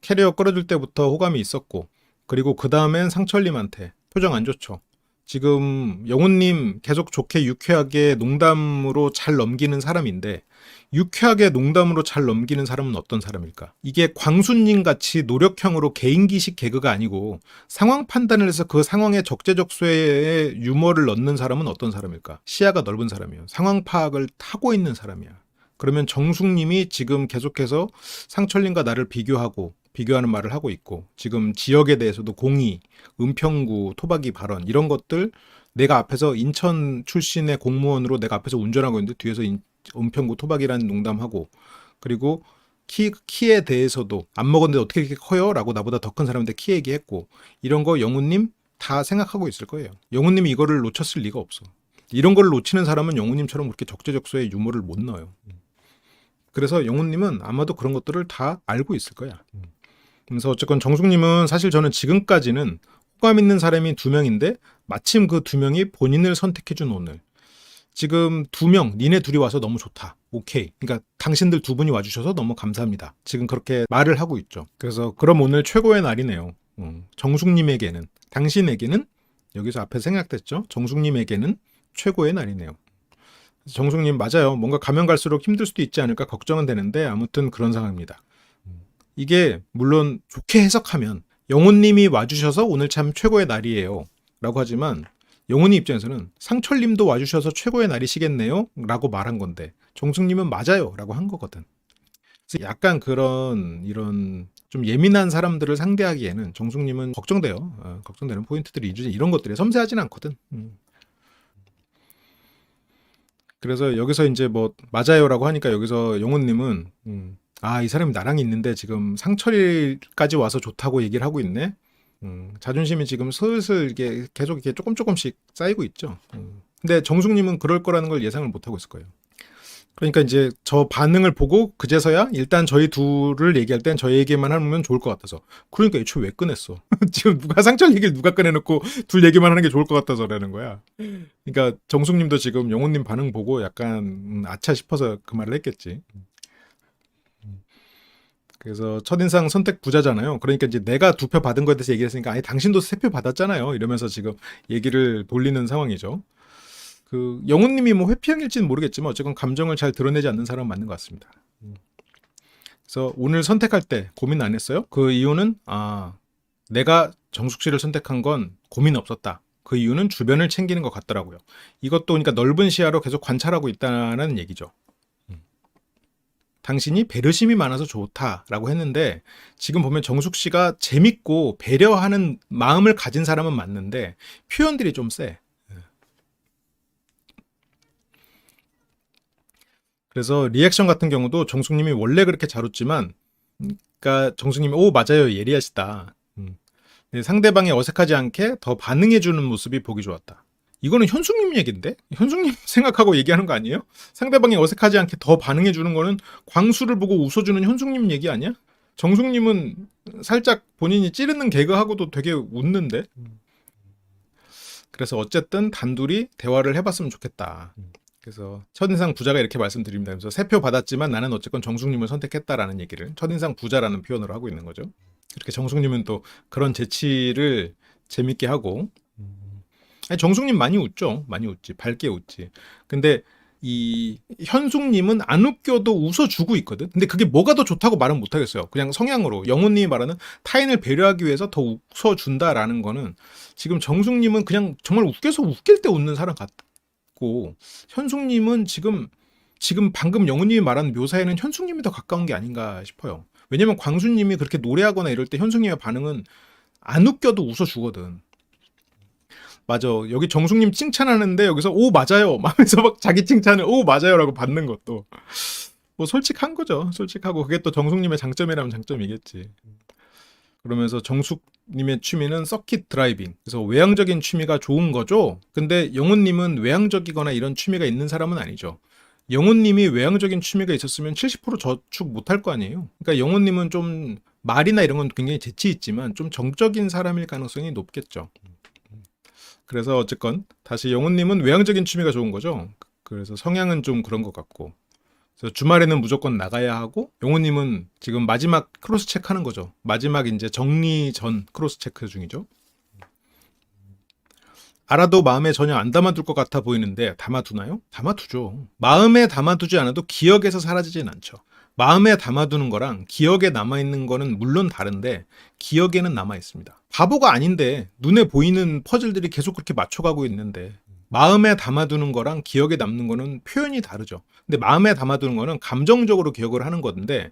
캐리어 끌어줄 때부터 호감이 있었고 그리고 그 다음엔 상철님한테 표정 안 좋죠. 지금 영훈님 계속 좋게 유쾌하게 농담으로 잘 넘기는 사람인데 유쾌하게 농담으로 잘 넘기는 사람은 어떤 사람일까? 이게 광수님 같이 노력형으로 개인기식 개그가 아니고 상황 판단을 해서 그 상황에 적재적소에 유머를 넣는 사람은 어떤 사람일까? 시야가 넓은 사람이에요. 상황 파악을 하고 있는 사람이야. 그러면 정숙님이 지금 계속해서 상철님과 나를 비교하는 말을 하고 있고 지금 지역에 대해서도 공의, 은평구, 토박이 발언 이런 것들 내가 앞에서 인천 출신의 공무원으로 내가 앞에서 운전하고 있는데 뒤에서 은평구 토박이라는 농담하고 그리고 키에 대해서도 안 먹었는데 어떻게 이렇게 커요? 라고 나보다 더 큰 사람한테 키 얘기했고 이런 거 영훈님 다 생각하고 있을 거예요. 영훈님이 이거를 놓쳤을 리가 없어. 이런 걸 놓치는 사람은 영훈님처럼 그렇게 적재적소에 유머를 못 넣어요. 그래서 영훈님은 아마도 그런 것들을 다 알고 있을 거야. 그래서 어쨌건 정숙님은 사실 저는 지금까지는 호감 있는 사람이 2명인데 마침 그 2명이 본인을 선택해준 오늘. 지금 2명, 니네 둘이 와서 너무 좋다. 오케이. 그러니까 당신들 2분이 와주셔서 너무 감사합니다. 지금 그렇게 말을 하고 있죠. 그래서 그럼 오늘 최고의 날이네요. 정숙님에게는, 당신에게는 여기서 앞에 생각됐죠. 정숙님에게는 최고의 날이네요. 정숙님 맞아요. 뭔가 가면 갈수록 힘들 수도 있지 않을까 걱정은 되는데 아무튼 그런 상황입니다. 이게 물론 좋게 해석하면 영훈님이 와주셔서 오늘 참 최고의 날이에요 라고 하지만 영훈이 입장에서는 상철님도 와주셔서 최고의 날이시겠네요 라고 말한 건데 정숙님은 맞아요 라고 한 거거든. 그래서 약간 이런 좀 예민한 사람들을 상대하기에는 정숙님은 걱정돼요. 걱정되는 포인트들이 이런 것들이 섬세하진 않거든. 그래서 여기서 이제 뭐 맞아요라고 하니까 여기서 영훈님은 이 사람이 나랑 있는데 지금 상철이까지 와서 좋다고 얘기를 하고 있네. 자존심이 지금 슬슬 이게 계속 이렇게 조금씩 쌓이고 있죠. 근데 정숙님은 그럴 거라는 걸 예상을 못 하고 있을 거예요. 그러니까 이제 저 반응을 보고 그제서야 일단 저희 둘을 얘기할 땐 저 얘기만 하면 좋을 것 같아서. 그러니까 애초에 왜 꺼냈어? 지금 상철 얘기를 누가 꺼내놓고 둘 얘기만 하는 게 좋을 것 같아서라는 거야. 그러니까 정숙님도 지금 영훈님 반응 보고 약간 아차 싶어서 그 말을 했겠지. 그래서 첫인상 선택 부자잖아요. 그러니까 이제 내가 2표 받은 거에 대해서 얘기했으니까 아니 당신도 3표 받았잖아요. 이러면서 지금 얘기를 돌리는 상황이죠. 그 영훈님이 뭐 회피형일지는 모르겠지만 어쨌건 감정을 잘 드러내지 않는 사람은 맞는 것 같습니다. 그래서 오늘 선택할 때 고민 안 했어요? 그 이유는 내가 정숙 씨를 선택한 건 고민 없었다. 그 이유는 주변을 챙기는 것 같더라고요. 이것도 그러니까 넓은 시야로 계속 관찰하고 있다는 얘기죠. 당신이 배려심이 많아서 좋다라고 했는데 지금 보면 정숙 씨가 재밌고 배려하는 마음을 가진 사람은 맞는데 표현들이 좀 세. 그래서 리액션 같은 경우도 정숙님이 원래 그렇게 잘 웃지만 그러니까 정숙님이 오 맞아요 예리하시다. 상대방이 어색하지 않게 더 반응해주는 모습이 보기 좋았다. 이거는 현숙님 얘긴데? 현숙님 생각하고 얘기하는 거 아니에요? 상대방이 어색하지 않게 더 반응해 주는 거는 광수를 보고 웃어주는 현숙님 얘기 아니야? 정숙님은 살짝 본인이 찌르는 개그하고도 되게 웃는데? 그래서 어쨌든 단둘이 대화를 해봤으면 좋겠다. 그래서 첫인상 부자가 이렇게 말씀드립니다. 그래서 3표 받았지만 나는 어쨌건 정숙님을 선택했다라는 얘기를 첫인상 부자라는 표현으로 하고 있는 거죠. 이렇게 정숙님은 또 그런 재치를 재밌게 하고, 아니, 정숙님 많이 웃죠. 많이 웃지. 밝게 웃지. 근데 이 현숙님은 안 웃겨도 웃어주고 있거든. 근데 그게 뭐가 더 좋다고 말은 못하겠어요. 그냥 성향으로 영호님이 말하는 타인을 배려하기 위해서 더 웃어준다라는 거는 지금 정숙님은 그냥 정말 웃겨서 웃길 때 웃는 사람 같고 현숙님은 지금 방금 영호님이 말한 묘사에는 현숙님이 더 가까운 게 아닌가 싶어요. 왜냐면 광수님이 그렇게 노래하거나 이럴 때 현숙님의 반응은 안 웃겨도 웃어주거든. 맞아. 여기 정숙님 칭찬하는데 여기서 오 맞아요. 하면서 막 자기 칭찬을 오 맞아요라고 받는 것도 뭐 솔직한 거죠. 솔직하고 그게 또 정숙님의 장점이라면 장점이겠지. 그러면서 정숙님의 취미는 서킷 드라이빙. 그래서 외향적인 취미가 좋은 거죠. 근데 영훈님은 외향적이거나 이런 취미가 있는 사람은 아니죠. 영훈님이 외향적인 취미가 있었으면 70% 저축 못할 거 아니에요. 그러니까 영훈님은 좀 말이나 이런 건 굉장히 재치 있지만 좀 정적인 사람일 가능성이 높겠죠. 그래서 어쨌건 다시 영훈님은 외향적인 취미가 좋은 거죠. 그래서 성향은 좀 그런 것 같고. 그래서 주말에는 무조건 나가야 하고 영훈님은 지금 마지막 크로스 체크하는 거죠. 마지막 이제 정리 전 크로스 체크 중이죠. 알아도 마음에 전혀 안 담아둘 것 같아 보이는데 담아두나요? 담아두죠. 마음에 담아두지 않아도 기억에서 사라지진 않죠. 마음에 담아두는 거랑 기억에 남아있는 거는 물론 다른데 기억에는 남아있습니다. 바보가 아닌데 눈에 보이는 퍼즐들이 계속 그렇게 맞춰가고 있는데 마음에 담아두는 거랑 기억에 남는 거는 표현이 다르죠. 근데 마음에 담아두는 거는 감정적으로 기억을 하는 건데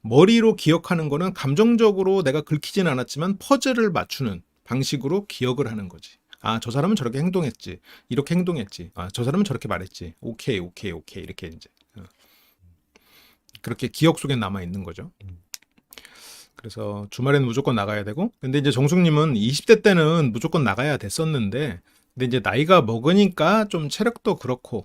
머리로 기억하는 거는 감정적으로 내가 긁히진 않았지만 퍼즐을 맞추는 방식으로 기억을 하는 거지. 아, 저 사람은 저렇게 행동했지. 이렇게 행동했지. 아, 저 사람은 저렇게 말했지. 오케이, 오케이, 오케이. 이렇게 이제. 그렇게 기억 속에 남아 있는 거죠. 그래서 주말에는 무조건 나가야 되고, 근데 이제 정숙님은 20대 때는 무조건 나가야 됐었는데, 근데 이제 나이가 먹으니까 좀 체력도 그렇고,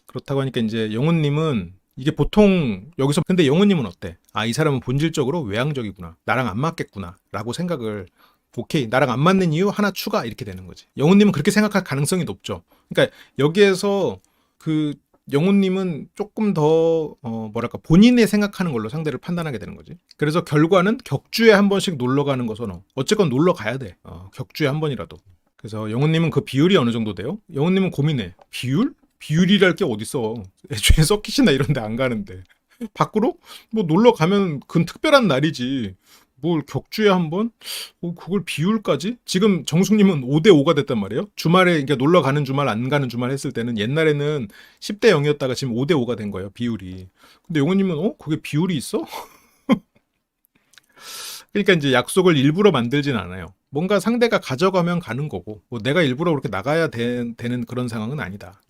그렇다고 하니까 이제 영훈님은 이게 보통 여기서 근데 영훈님은 어때? 아, 이 사람은 본질적으로 외향적이구나. 나랑 안 맞겠구나. 라고 생각을 오케이, 나랑 안 맞는 이유 하나 추가 이렇게 되는 거지. 영훈님은 그렇게 생각할 가능성이 높죠. 그러니까 여기에서 그 영훈님은 조금 더 뭐랄까 본인의 생각하는 걸로 상대를 판단하게 되는 거지. 그래서 결과는 격주에 한 번씩 놀러 가는 거 선호. 어쨌건 놀러 가야 돼. 격주에 한 번이라도. 그래서 영훈님은 그 비율이 어느 정도 돼요? 영훈님은 고민해. 비율? 비율이랄 게 어딨어. 애초에 서킷이나 이런 데 안 가는데. 밖으로? 뭐 놀러 가면 그건 특별한 날이지. 뭘 격주에 한 번? 그걸 비율까지? 지금 정숙님은 5대5가 됐단 말이에요. 주말에 그러니까 놀러 가는 주말 안 가는 주말 했을 때는 옛날에는 10대 0이었다가 지금 5대5가 된 거예요. 비율이. 근데 용호님은 그게 비율이 있어? 그러니까 이제 약속을 일부러 만들진 않아요. 뭔가 상대가 가져가면 가는 거고 뭐 내가 일부러 그렇게 나가야 되는 그런 상황은 아니다.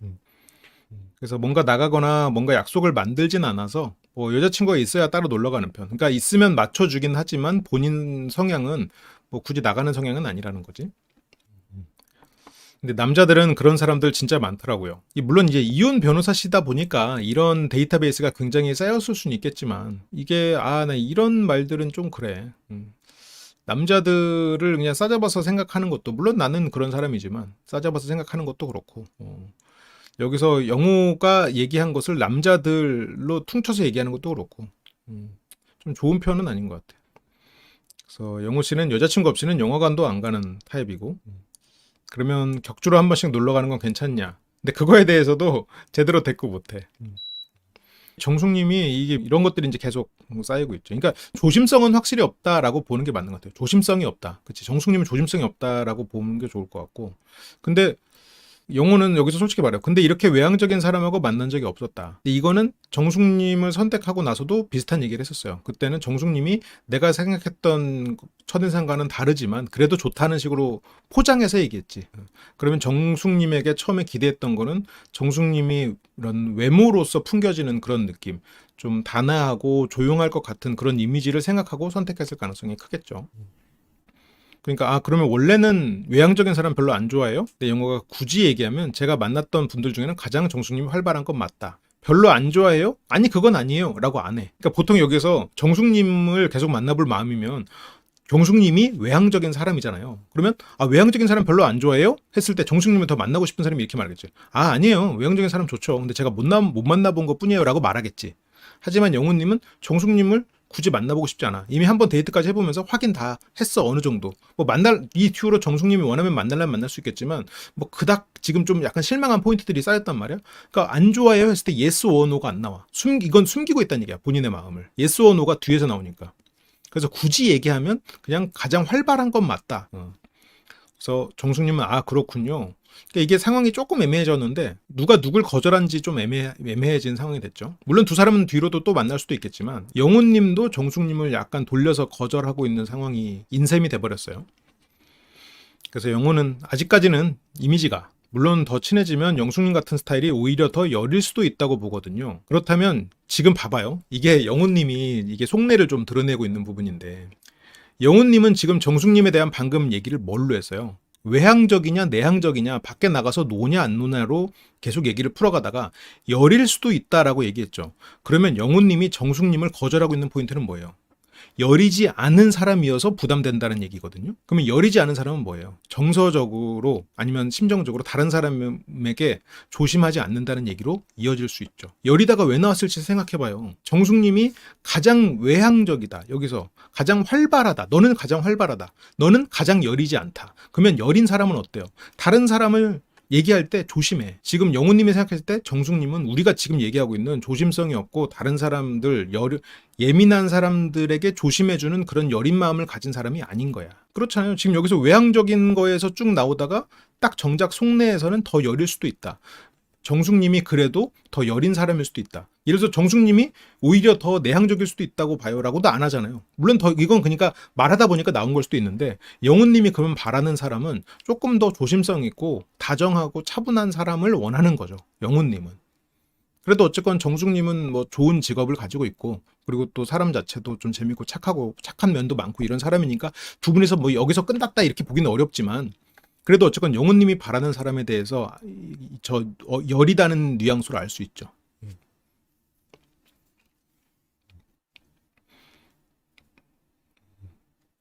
그래서 뭔가 나가거나 뭔가 약속을 만들진 않아서 뭐 여자친구가 있어야 따로 놀러 가는 편. 그러니까 있으면 맞춰주긴 하지만 본인 성향은 뭐 굳이 나가는 성향은 아니라는 거지. 근데 남자들은 그런 사람들 진짜 많더라고요. 물론 이제 이혼 변호사시다 보니까 이런 데이터베이스가 굉장히 쌓였을 수는 있겠지만 이게 나 이런 말들은 좀 그래. 남자들을 그냥 싸잡아서 생각하는 것도 물론 나는 그런 사람이지만 싸잡아서 생각하는 것도 그렇고 여기서 영호가 얘기한 것을 남자들로 퉁쳐서 얘기하는 것도 그렇고 좀 좋은 편은 아닌 것 같아. 그래서 영호 씨는 여자친구 없이는 영화관도 안 가는 타입이고 그러면 격주로 한 번씩 놀러 가는 건 괜찮냐? 근데 그거에 대해서도 제대로 대꾸 못해. 정숙님이 이게 이런 것들이 이제 계속 쌓이고 있죠. 그러니까 조심성은 확실히 없다라고 보는 게 맞는 것 같아요. 조심성이 없다. 그치? 정숙님은 조심성이 없다라고 보는 게 좋을 것 같고. 근데 영호는 여기서 솔직히 말해요. 근데 이렇게 외향적인 사람하고 만난 적이 없었다. 근데 이거는 정숙님을 선택하고 나서도 비슷한 얘기를 했었어요. 그때는 정숙님이 내가 생각했던 첫인상과는 다르지만 그래도 좋다는 식으로 포장해서 얘기했지. 그러면 정숙님에게 처음에 기대했던 거는 정숙님이 이런 외모로서 풍겨지는 그런 느낌, 좀 단아하고 조용할 것 같은 그런 이미지를 생각하고 선택했을 가능성이 크겠죠. 그러니까 그러면 원래는 외향적인 사람 별로 안 좋아해요? 근데 영호가 굳이 얘기하면 제가 만났던 분들 중에는 가장 정숙님이 활발한 건 맞다. 별로 안 좋아해요? 아니 그건 아니에요 라고 안 해. 그러니까 보통 여기서 정숙님을 계속 만나볼 마음이면 정숙님이 외향적인 사람이잖아요. 그러면 외향적인 사람 별로 안 좋아해요? 했을 때 정숙님을 더 만나고 싶은 사람이 이렇게 말하겠지. 아니에요. 외향적인 사람 좋죠. 근데 제가 못 만나본 것 뿐이에요 라고 말하겠지. 하지만 영호님은 정숙님을 굳이 만나보고 싶지 않아. 이미 한번 데이트까지 해보면서 확인 다 했어. 어느 정도. 뭐 이 뒤로 정숙님이 원하면 만나려면 만날 수 있겠지만 뭐 그닥 지금 좀 약간 실망한 포인트들이 쌓였단 말이야. 그러니까 안 좋아해요 했을 때 yes or no가 안 나와. 이건 숨기고 있다는 얘기야. 본인의 마음을. yes or no가 뒤에서 나오니까. 그래서 굳이 얘기하면 그냥 가장 활발한 건 맞다. 그래서 정숙님은 그렇군요. 그러니까 이게 상황이 조금 애매해졌는데 누가 누굴 거절한지 좀 애매해진 상황이 됐죠. 물론 두 사람은 뒤로도 또 만날 수도 있겠지만 영훈님도 정숙님을 약간 돌려서 거절하고 있는 상황이 인셈이 돼버렸어요. 그래서 영훈은 아직까지는 이미지가 물론 더 친해지면 영숙님 같은 스타일이 오히려 더 여릴 수도 있다고 보거든요. 그렇다면 지금 봐봐요. 이게 영훈님이 이게 속내를 좀 드러내고 있는 부분인데 영훈님은 지금 정숙님에 대한 방금 얘기를 뭘로 했어요? 외향적이냐 내향적이냐 밖에 나가서 노냐 안 노냐로 계속 얘기를 풀어가다가 여릴 수도 있다라고 얘기했죠. 그러면 영훈님이 정숙님을 거절하고 있는 포인트는 뭐예요? 여리지 않은 사람이어서 부담된다는 얘기거든요. 그러면 여리지 않은 사람은 뭐예요? 정서적으로 아니면 심정적으로 다른 사람에게 조심하지 않는다는 얘기로 이어질 수 있죠. 여리다가 왜 나왔을지 생각해봐요. 정숙님이 가장 외향적이다. 여기서 가장 활발하다. 너는 가장 활발하다. 너는 가장 여리지 않다. 그러면 여린 사람은 어때요? 다른 사람을 얘기할 때 조심해. 지금 영훈님이 생각했을 때 정숙님은 우리가 지금 얘기하고 있는 조심성이 없고 다른 사람들, 예민한 사람들에게 조심해주는 그런 여린 마음을 가진 사람이 아닌 거야. 그렇잖아요. 지금 여기서 외향적인 거에서 쭉 나오다가 딱 정작 속내에서는 더 여릴 수도 있다. 정숙님이 그래도 더 여린 사람일 수도 있다. 예를 들어서 정숙님이 오히려 더 내향적일 수도 있다고 봐요라고도 안 하잖아요. 물론 이건 그러니까 말하다 보니까 나온 걸 수도 있는데 영훈님이 그러면 바라는 사람은 조금 더 조심성 있고 다정하고 차분한 사람을 원하는 거죠. 영훈님은. 그래도 어쨌건 정숙님은 뭐 좋은 직업을 가지고 있고 그리고 또 사람 자체도 좀 재밌고 착하고 착한 면도 많고 이런 사람이니까 두 분이서 뭐 여기서 끝났다 이렇게 보기는 어렵지만 그래도 어쨌건 영훈님이 바라는 사람에 대해서 여리다는 뉘앙스로 알 수 있죠.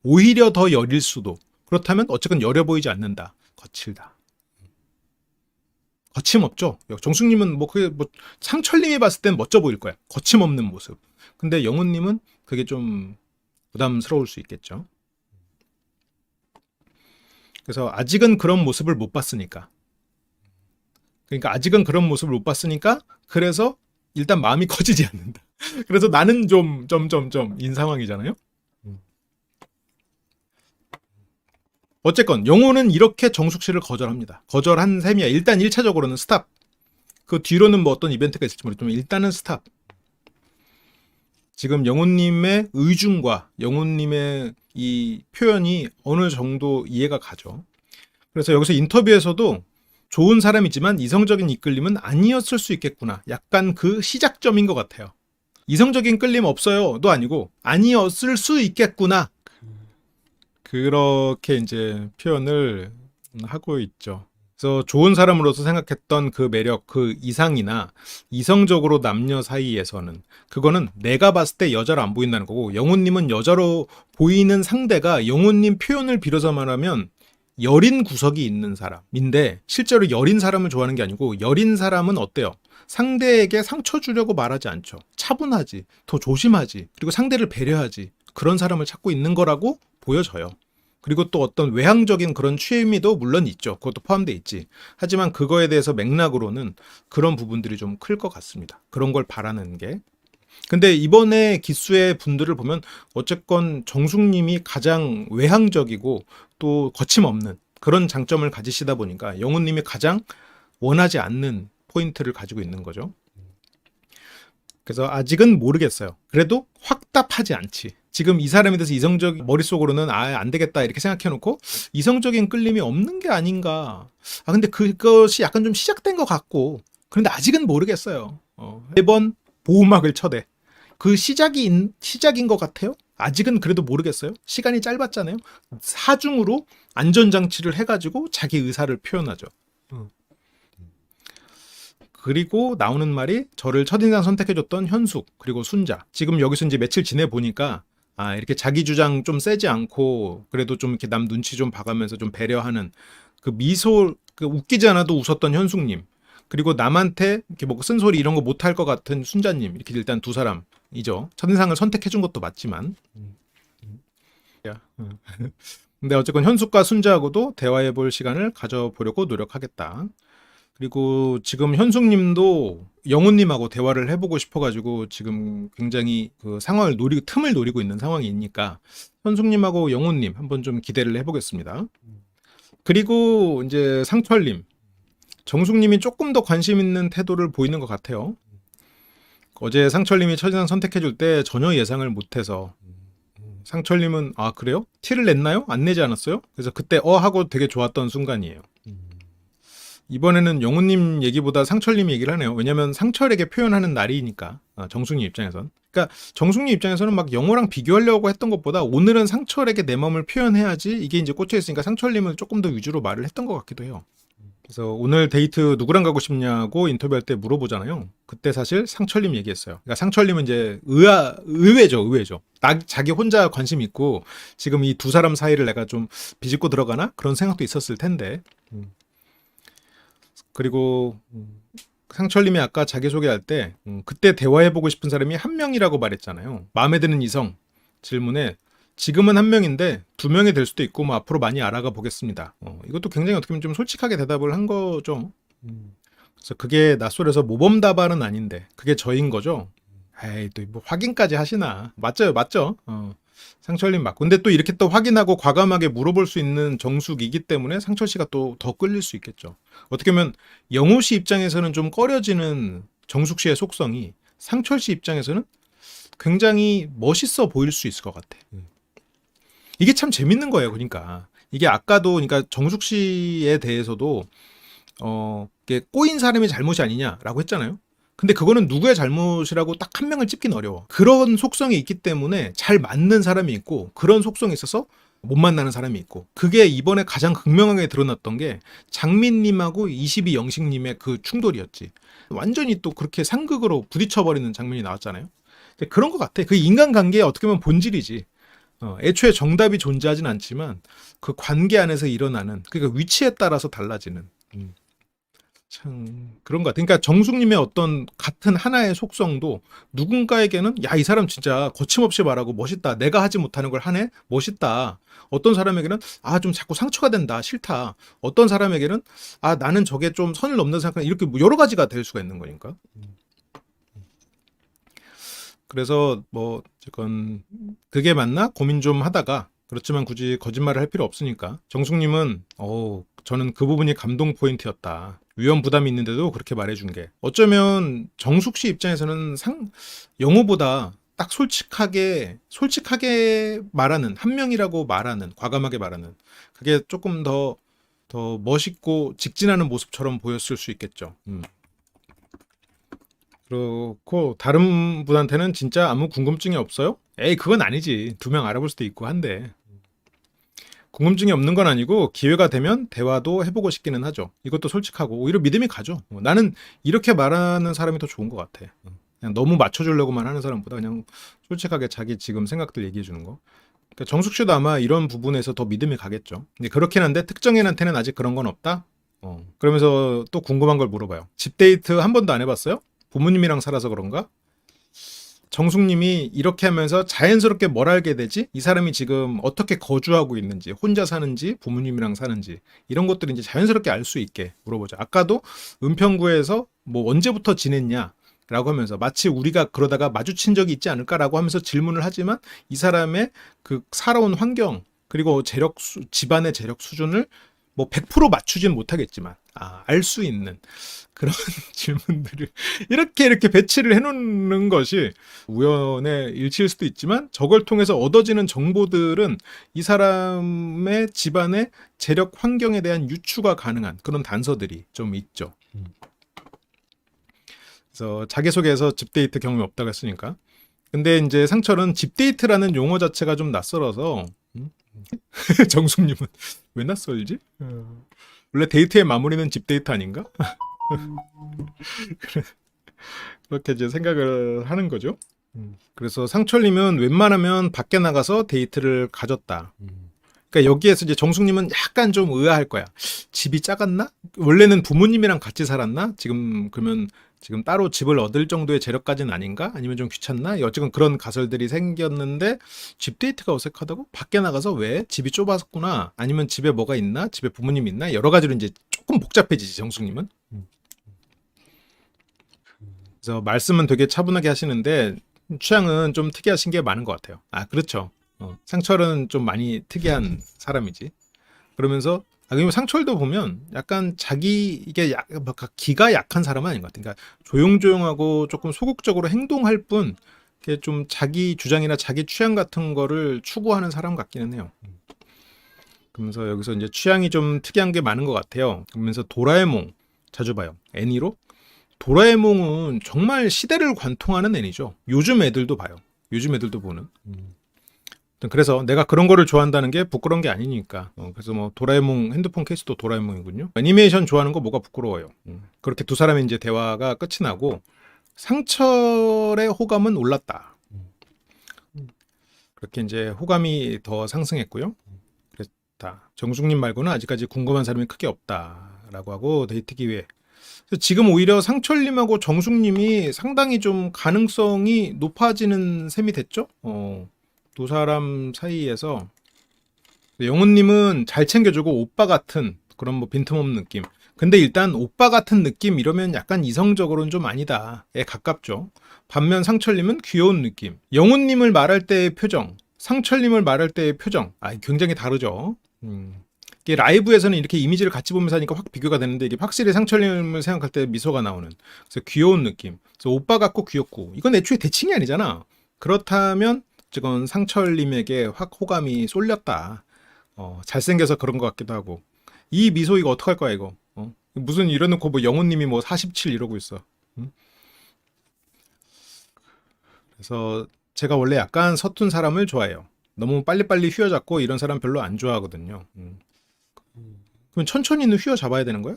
오히려 더 여릴 수도. 그렇다면 어쨌건 여려 보이지 않는다. 거칠다. 거침없죠. 정숙님은 그게 상철님이 봤을 땐 멋져 보일 거야. 거침없는 모습. 근데 영훈님은 그게 좀 부담스러울 수 있겠죠. 그래서 아직은 그런 모습을 못 봤으니까. 그러니까 아직은 그런 모습을 못 봤으니까 그래서 일단 마음이 커지지 않는다. 그래서 나는 좀 인 상황이잖아요. 어쨌건 영호는 이렇게 정숙 씨를 거절합니다. 거절한 셈이야. 일단 1차적으로는 스탑. 그 뒤로는 뭐 어떤 이벤트가 있을지 모르겠지만 일단은 스탑. 지금 영호님의 의중과 영호님의 이 표현이 어느 정도 이해가 가죠. 그래서 여기서 인터뷰에서도 좋은 사람이지만 이성적인 이끌림은 아니었을 수 있겠구나. 약간 그 시작점인 것 같아요. 이성적인 끌림 없어요도 아니고 아니었을 수 있겠구나. 그렇게 이제 표현을 하고 있죠. 그래서 좋은 사람으로서 생각했던 그 매력, 그 이상이나 이성적으로 남녀 사이에서는 그거는 내가 봤을 때 여자로 안 보인다는 거고 영훈님은 여자로 보이는 상대가 영훈님 표현을 빌어서 말하면 여린 구석이 있는 사람인데 실제로 여린 사람을 좋아하는 게 아니고 여린 사람은 어때요? 상대에게 상처 주려고 말하지 않죠. 차분하지, 더 조심하지, 그리고 상대를 배려하지. 그런 사람을 찾고 있는 거라고 보여져요. 그리고 또 어떤 외향적인 그런 취미도 물론 있죠. 그것도 포함되어 있지. 하지만 그거에 대해서 맥락으로는 그런 부분들이 좀 클 것 같습니다. 그런 걸 바라는 게. 근데 이번에 기수의 분들을 보면 어쨌건 정숙님이 가장 외향적이고 또 거침없는 그런 장점을 가지시다 보니까 영훈님이 가장 원하지 않는 포인트를 가지고 있는 거죠. 그래서 아직은 모르겠어요. 그래도 확답하지 않지. 지금 이 사람에 대해서 머릿속으로는 안 되겠다 이렇게 생각해놓고 이성적인 끌림이 없는 게 아닌가. 근데 그것이 약간 좀 시작된 것 같고 그런데 아직은 모르겠어요. 매번 보호막을 쳐대. 그 시작인 것 같아요. 아직은 그래도 모르겠어요. 시간이 짧았잖아요. 사중으로 안전장치를 해가지고 자기 의사를 표현하죠. 그리고 나오는 말이 저를 첫인상 선택해줬던 현숙 그리고 순자. 지금 여기서 이제 며칠 지내보니까 이렇게 자기 주장 좀 세지 않고 그래도 좀 이렇게 남 눈치 좀 봐가면서 좀 배려하는 그 미소, 그 웃기지 않아도 웃었던 현숙님. 그리고 남한테 이렇게 뭐 쓴소리 이런 거 못할 것 같은 순자님. 이렇게 일단 두 사람이죠. 첫인상을 선택해준 것도 맞지만. 근데 어쨌건 현숙과 순자하고도 대화해볼 시간을 가져보려고 노력하겠다. 그리고 지금 현숙님도 영훈님하고 대화를 해보고 싶어가지고 지금 굉장히 그 상황을 틈을 노리고 있는 상황이니까 현숙님하고 영훈님 한번 좀 기대를 해보겠습니다. 그리고 이제 상철님, 정숙님이 조금 더 관심 있는 태도를 보이는 것 같아요. 어제 상철님이 첫인상 선택해줄 때 전혀 예상을 못해서 상철님은 그래요? 티를 냈나요? 안 내지 않았어요? 그래서 그때 하고 되게 좋았던 순간이에요. 이번에는 영훈님 얘기보다 상철님 얘기를 하네요. 왜냐면 상철에게 표현하는 날이니까 정숙님 입장에선. 그러니까 정숙님 입장에서는 막 영호랑 비교하려고 했던 것보다 오늘은 상철에게 내 마음을 표현해야지 이게 이제 꽂혀 있으니까 상철님은 조금 더 위주로 말을 했던 것 같기도 해요. 그래서 오늘 데이트 누구랑 가고 싶냐고 인터뷰할 때 물어보잖아요. 그때 사실 상철님 얘기했어요. 그러니까 상철님은 이제 의외죠. 자기 혼자 관심 있고 지금 이 두 사람 사이를 내가 좀 비집고 들어가나? 그런 생각도 있었을 텐데. 그리고 상철님이 아까 자기소개할 때 그때 대화해보고 싶은 사람이 한 명이라고 말했잖아요. 마음에 드는 이성 질문에 지금은 한 명인데 두 명이 될 수도 있고 뭐 앞으로 많이 알아가 보겠습니다. 이것도 굉장히 어떻게 보면 좀 솔직하게 대답을 한 거죠. 그래서 그게 낯설어서 모범답안은 아닌데 그게 저인 거죠. 에이 또 뭐 확인까지 하시나. 맞죠. 상철님 맞고. 근데 또 이렇게 또 확인하고 과감하게 물어볼 수 있는 정숙이기 때문에 상철 씨가 또 더 끌릴 수 있겠죠. 어떻게 보면 영호 씨 입장에서는 좀 꺼려지는 정숙 씨의 속성이 상철 씨 입장에서는 굉장히 멋있어 보일 수 있을 것 같아. 이게 참 재밌는 거예요. 그러니까 이게 아까도 그러니까 정숙 씨에 대해서도 이게 꼬인 사람이 잘못이 아니냐라고 했잖아요. 근데 그거는 누구의 잘못이라고 딱 한 명을 찝긴 어려워. 그런 속성이 있기 때문에 잘 맞는 사람이 있고 그런 속성이 있어서 못 만나는 사람이 있고 그게 이번에 가장 극명하게 드러났던 게 장민님하고 22영식님의 그 충돌이었지. 완전히 또 그렇게 상극으로 부딪혀버리는 장면이 나왔잖아요. 그런 것 같아. 그 인간관계의 어떻게 보면 본질이지. 애초에 정답이 존재하진 않지만 그 관계 안에서 일어나는 그러니까 위치에 따라서 달라지는 참 그런 것 같아요. 그러니까 정숙님의 어떤 같은 하나의 속성도 누군가에게는 야, 이 사람 진짜 거침없이 말하고 멋있다. 내가 하지 못하는 걸 하네? 멋있다. 어떤 사람에게는 좀 자꾸 상처가 된다. 싫다. 어떤 사람에게는 나는 저게 좀 선을 넘는 생각 이렇게 뭐 여러 가지가 될 수가 있는 거니까. 그래서 뭐 어쨌건 그게 맞나 고민 좀 하다가 그렇지만 굳이 거짓말을 할 필요 없으니까 정숙님은 저는 그 부분이 감동 포인트였다. 위험 부담이 있는데도 그렇게 말해준 게 어쩌면 정숙 씨 입장에서는 영호보다 딱 솔직하게 말하는 한 명이라고 말하는 과감하게 말하는 그게 조금 더 멋있고 직진하는 모습처럼 보였을 수 있겠죠. 그렇고 다른 분한테는 진짜 아무 궁금증이 없어요? 에이 그건 아니지. 두 명 알아볼 수도 있고 한데 궁금증이 없는 건 아니고 기회가 되면 대화도 해보고 싶기는 하죠. 이것도 솔직하고 오히려 믿음이 가죠. 나는 이렇게 말하는 사람이 더 좋은 것 같아. 그냥 너무 맞춰주려고만 하는 사람보다 그냥 솔직하게 자기 지금 생각들 얘기해 주는 거. 그러니까 정숙 씨도 아마 이런 부분에서 더 믿음이 가겠죠. 근데 그렇긴 한데 특정인한테는 아직 그런 건 없다? 그러면서 또 궁금한 걸 물어봐요. 집 데이트 한 번도 안 해봤어요? 부모님이랑 살아서 그런가? 정숙님이 이렇게 하면서 자연스럽게 뭘 알게 되지? 이 사람이 지금 어떻게 거주하고 있는지, 혼자 사는지, 부모님이랑 사는지 이런 것들을 이제 자연스럽게 알 수 있게 물어보죠. 아까도 은평구에서 뭐 언제부터 지냈냐? 라고 하면서 마치 우리가 그러다가 마주친 적이 있지 않을까라고 하면서 질문을 하지만 이 사람의 그 살아온 환경 그리고 집안의 재력 수준을 뭐 100% 맞추진 못하겠지만 알 수 있는 그런 질문들을 이렇게 배치를 해놓는 것이 우연의 일치일 수도 있지만 저걸 통해서 얻어지는 정보들은 이 사람의 집안의 재력 환경에 대한 유추가 가능한 그런 단서들이 좀 있죠. 그래서 자기소개에서 집데이트 경험이 없다고 했으니까 근데 이제 상철은 집데이트라는 용어 자체가 좀 낯설어서 정숙님은 왜 낯설지? 원래 데이트의 마무리는 집데이트 아닌가? 그렇게 이제 생각을 하는 거죠. 그래서 상철님은 웬만하면 밖에 나가서 데이트를 가졌다. 그러니까 여기에서 이제 정숙님은 약간 좀 의아할 거야. 집이 작았나? 원래는 부모님이랑 같이 살았나? 지금 그러면 지금 따로 집을 얻을 정도의 재력까지는 아닌가? 아니면 좀 귀찮나? 어쨌건 그런 가설들이 생겼는데 집 데이트가 어색하다고? 밖에 나가서 왜? 집이 좁았구나. 아니면 집에 뭐가 있나? 집에 부모님이 있나? 여러 가지로 이제 조금 복잡해지지 정숙님은. 그래서 말씀은 되게 차분하게 하시는데 취향은 좀 특이하신 게 많은 것 같아요. 아, 그렇죠. 상철은 좀 많이 특이한 사람이지. 그러면서 그리고 상철도 보면 약간 자기 이게 기가 약한 사람은 아닌 것 같아. 그러니까 조용조용하고 조금 소극적으로 행동할 뿐, 이게 좀 자기 주장이나 자기 취향 같은 거를 추구하는 사람 같기는 해요. 그러면서 여기서 이제 취향이 좀 특이한 게 많은 것 같아요. 그러면서 도라에몽 자주 봐요. 애니로. 도라에몽은 정말 시대를 관통하는 애니죠. 요즘 애들도 봐요. 요즘 애들도 보는. 그래서 내가 그런 거를 좋아한다는 게 부끄러운 게 아니니까. 그래서 뭐 도라에몽 핸드폰 케이스도 도라에몽이군요. 애니메이션 좋아하는 거 뭐가 부끄러워요. 그렇게 두 사람의 이제 대화가 끝이 나고 상철의 호감은 올랐다. 그렇게 이제 호감이 더 상승했고요. 그랬다. 정숙님 말고는 아직까지 궁금한 사람이 크게 없다라고 하고 데이트 기회. 지금 오히려 상철님하고 정숙님이 상당히 좀 가능성이 높아지는 셈이 됐죠? 두 사람 사이에서 영훈님은 잘 챙겨주고 오빠 같은 그런 뭐 빈틈없는 느낌. 근데 일단 오빠 같은 느낌 이러면 약간 이성적으로는 좀 아니다에 가깝죠. 반면 상철님은 귀여운 느낌. 영훈님을 말할 때의 표정, 상철님을 말할 때의 표정, 굉장히 다르죠. 이게 라이브에서는 이렇게 이미지를 같이 보면서 하니까 확 비교가 되는데 이게 확실히 상철님을 생각할 때 미소가 나오는. 그래서 귀여운 느낌. 그래서 오빠 같고 귀엽고 이건 애초에 대칭이 아니잖아. 그렇다면 지금 상철님에게 확 호감이 쏠렸다. 잘생겨서 그런 것 같기도 하고. 이 미소 이거 어떡할 거야 이거. 무슨 이러놓고 뭐 영훈님이 뭐 47 이러고 있어. 응? 그래서 제가 원래 약간 서툰 사람을 좋아해요. 너무 빨리빨리 휘어잡고 이런 사람 별로 안 좋아하거든요. 그럼 천천히는 휘어잡아야 되는 거야?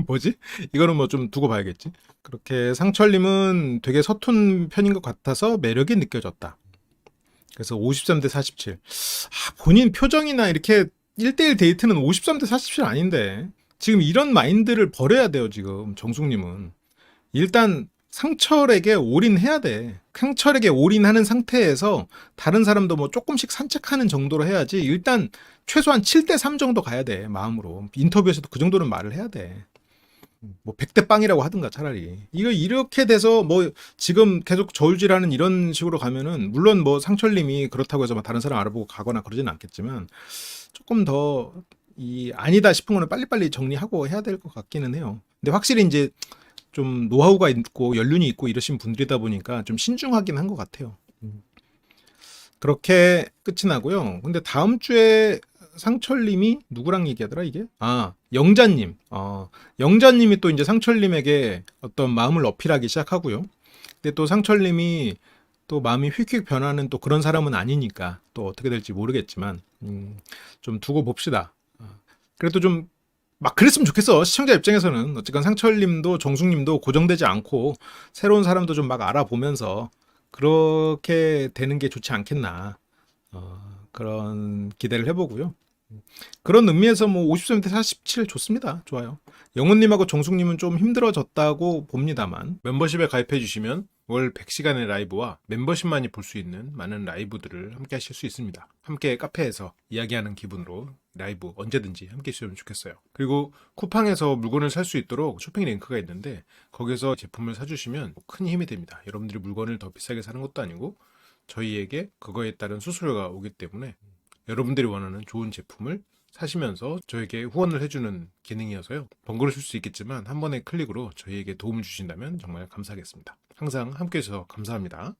뭐지? 이거는 뭐 좀 두고 봐야겠지. 그렇게 상철님은 되게 서툰 편인 것 같아서 매력이 느껴졌다. 그래서 53대 47. 본인 표정이나 이렇게 1대1 데이트는 53대 47 아닌데. 지금 이런 마인드를 버려야 돼요, 지금. 정숙님은. 일단 상철에게 올인해야 돼. 상철에게 올인하는 상태에서 다른 사람도 뭐 조금씩 산책하는 정도로 해야지. 일단 최소한 7대 3 정도 가야 돼, 마음으로. 인터뷰에서도 그 정도는 말을 해야 돼. 뭐 100대 빵이라고 하든가 차라리. 이거 이렇게 돼서 뭐 지금 계속 저울질하는 이런 식으로 가면은 물론 뭐 상철님이 그렇다고 해서 막 다른 사람 알아보고 가거나 그러지는 않겠지만 조금 더 아니다 싶은 거는 빨리빨리 정리하고 해야 될 것 같기는 해요. 근데 확실히 이제 좀 노하우가 있고 연륜이 있고 이러신 분들이다 보니까 좀 신중하긴 한 것 같아요. 그렇게 끝이 나고요. 근데 다음 주에 상철님이 누구랑 얘기하더라 이게? 영자님. 영자님이 또 이제 상철님에게 어떤 마음을 어필하기 시작하고요. 근데 또 상철님이 또 마음이 휙휙 변하는 또 그런 사람은 아니니까 또 어떻게 될지 모르겠지만 좀 두고 봅시다. 그래도 좀 막 그랬으면 좋겠어. 시청자 입장에서는 어쨌든 상철님도 정숙님도 고정되지 않고 새로운 사람도 좀 막 알아보면서 그렇게 되는 게 좋지 않겠나. 그런 기대를 해보고요. 그런 의미에서 뭐 53대 47 좋습니다. 좋아요. 영훈님하고 정숙님은 좀 힘들어졌다고 봅니다만 멤버십에 가입해 주시면 월 100시간의 라이브와 멤버십만이 볼 수 있는 많은 라이브들을 함께 하실 수 있습니다. 함께 카페에서 이야기하는 기분으로 라이브 언제든지 함께 해주시면 좋겠어요. 그리고 쿠팡에서 물건을 살 수 있도록 쇼핑 링크가 있는데 거기서 제품을 사주시면 큰 힘이 됩니다. 여러분들이 물건을 더 비싸게 사는 것도 아니고 저희에게 그거에 따른 수수료가 오기 때문에 여러분들이 원하는 좋은 제품을 사시면서 저에게 후원을 해주는 기능이어서요. 번거로우실 수 있겠지만 한 번의 클릭으로 저희에게 도움을 주신다면 정말 감사하겠습니다. 항상 함께해 주셔서 감사합니다.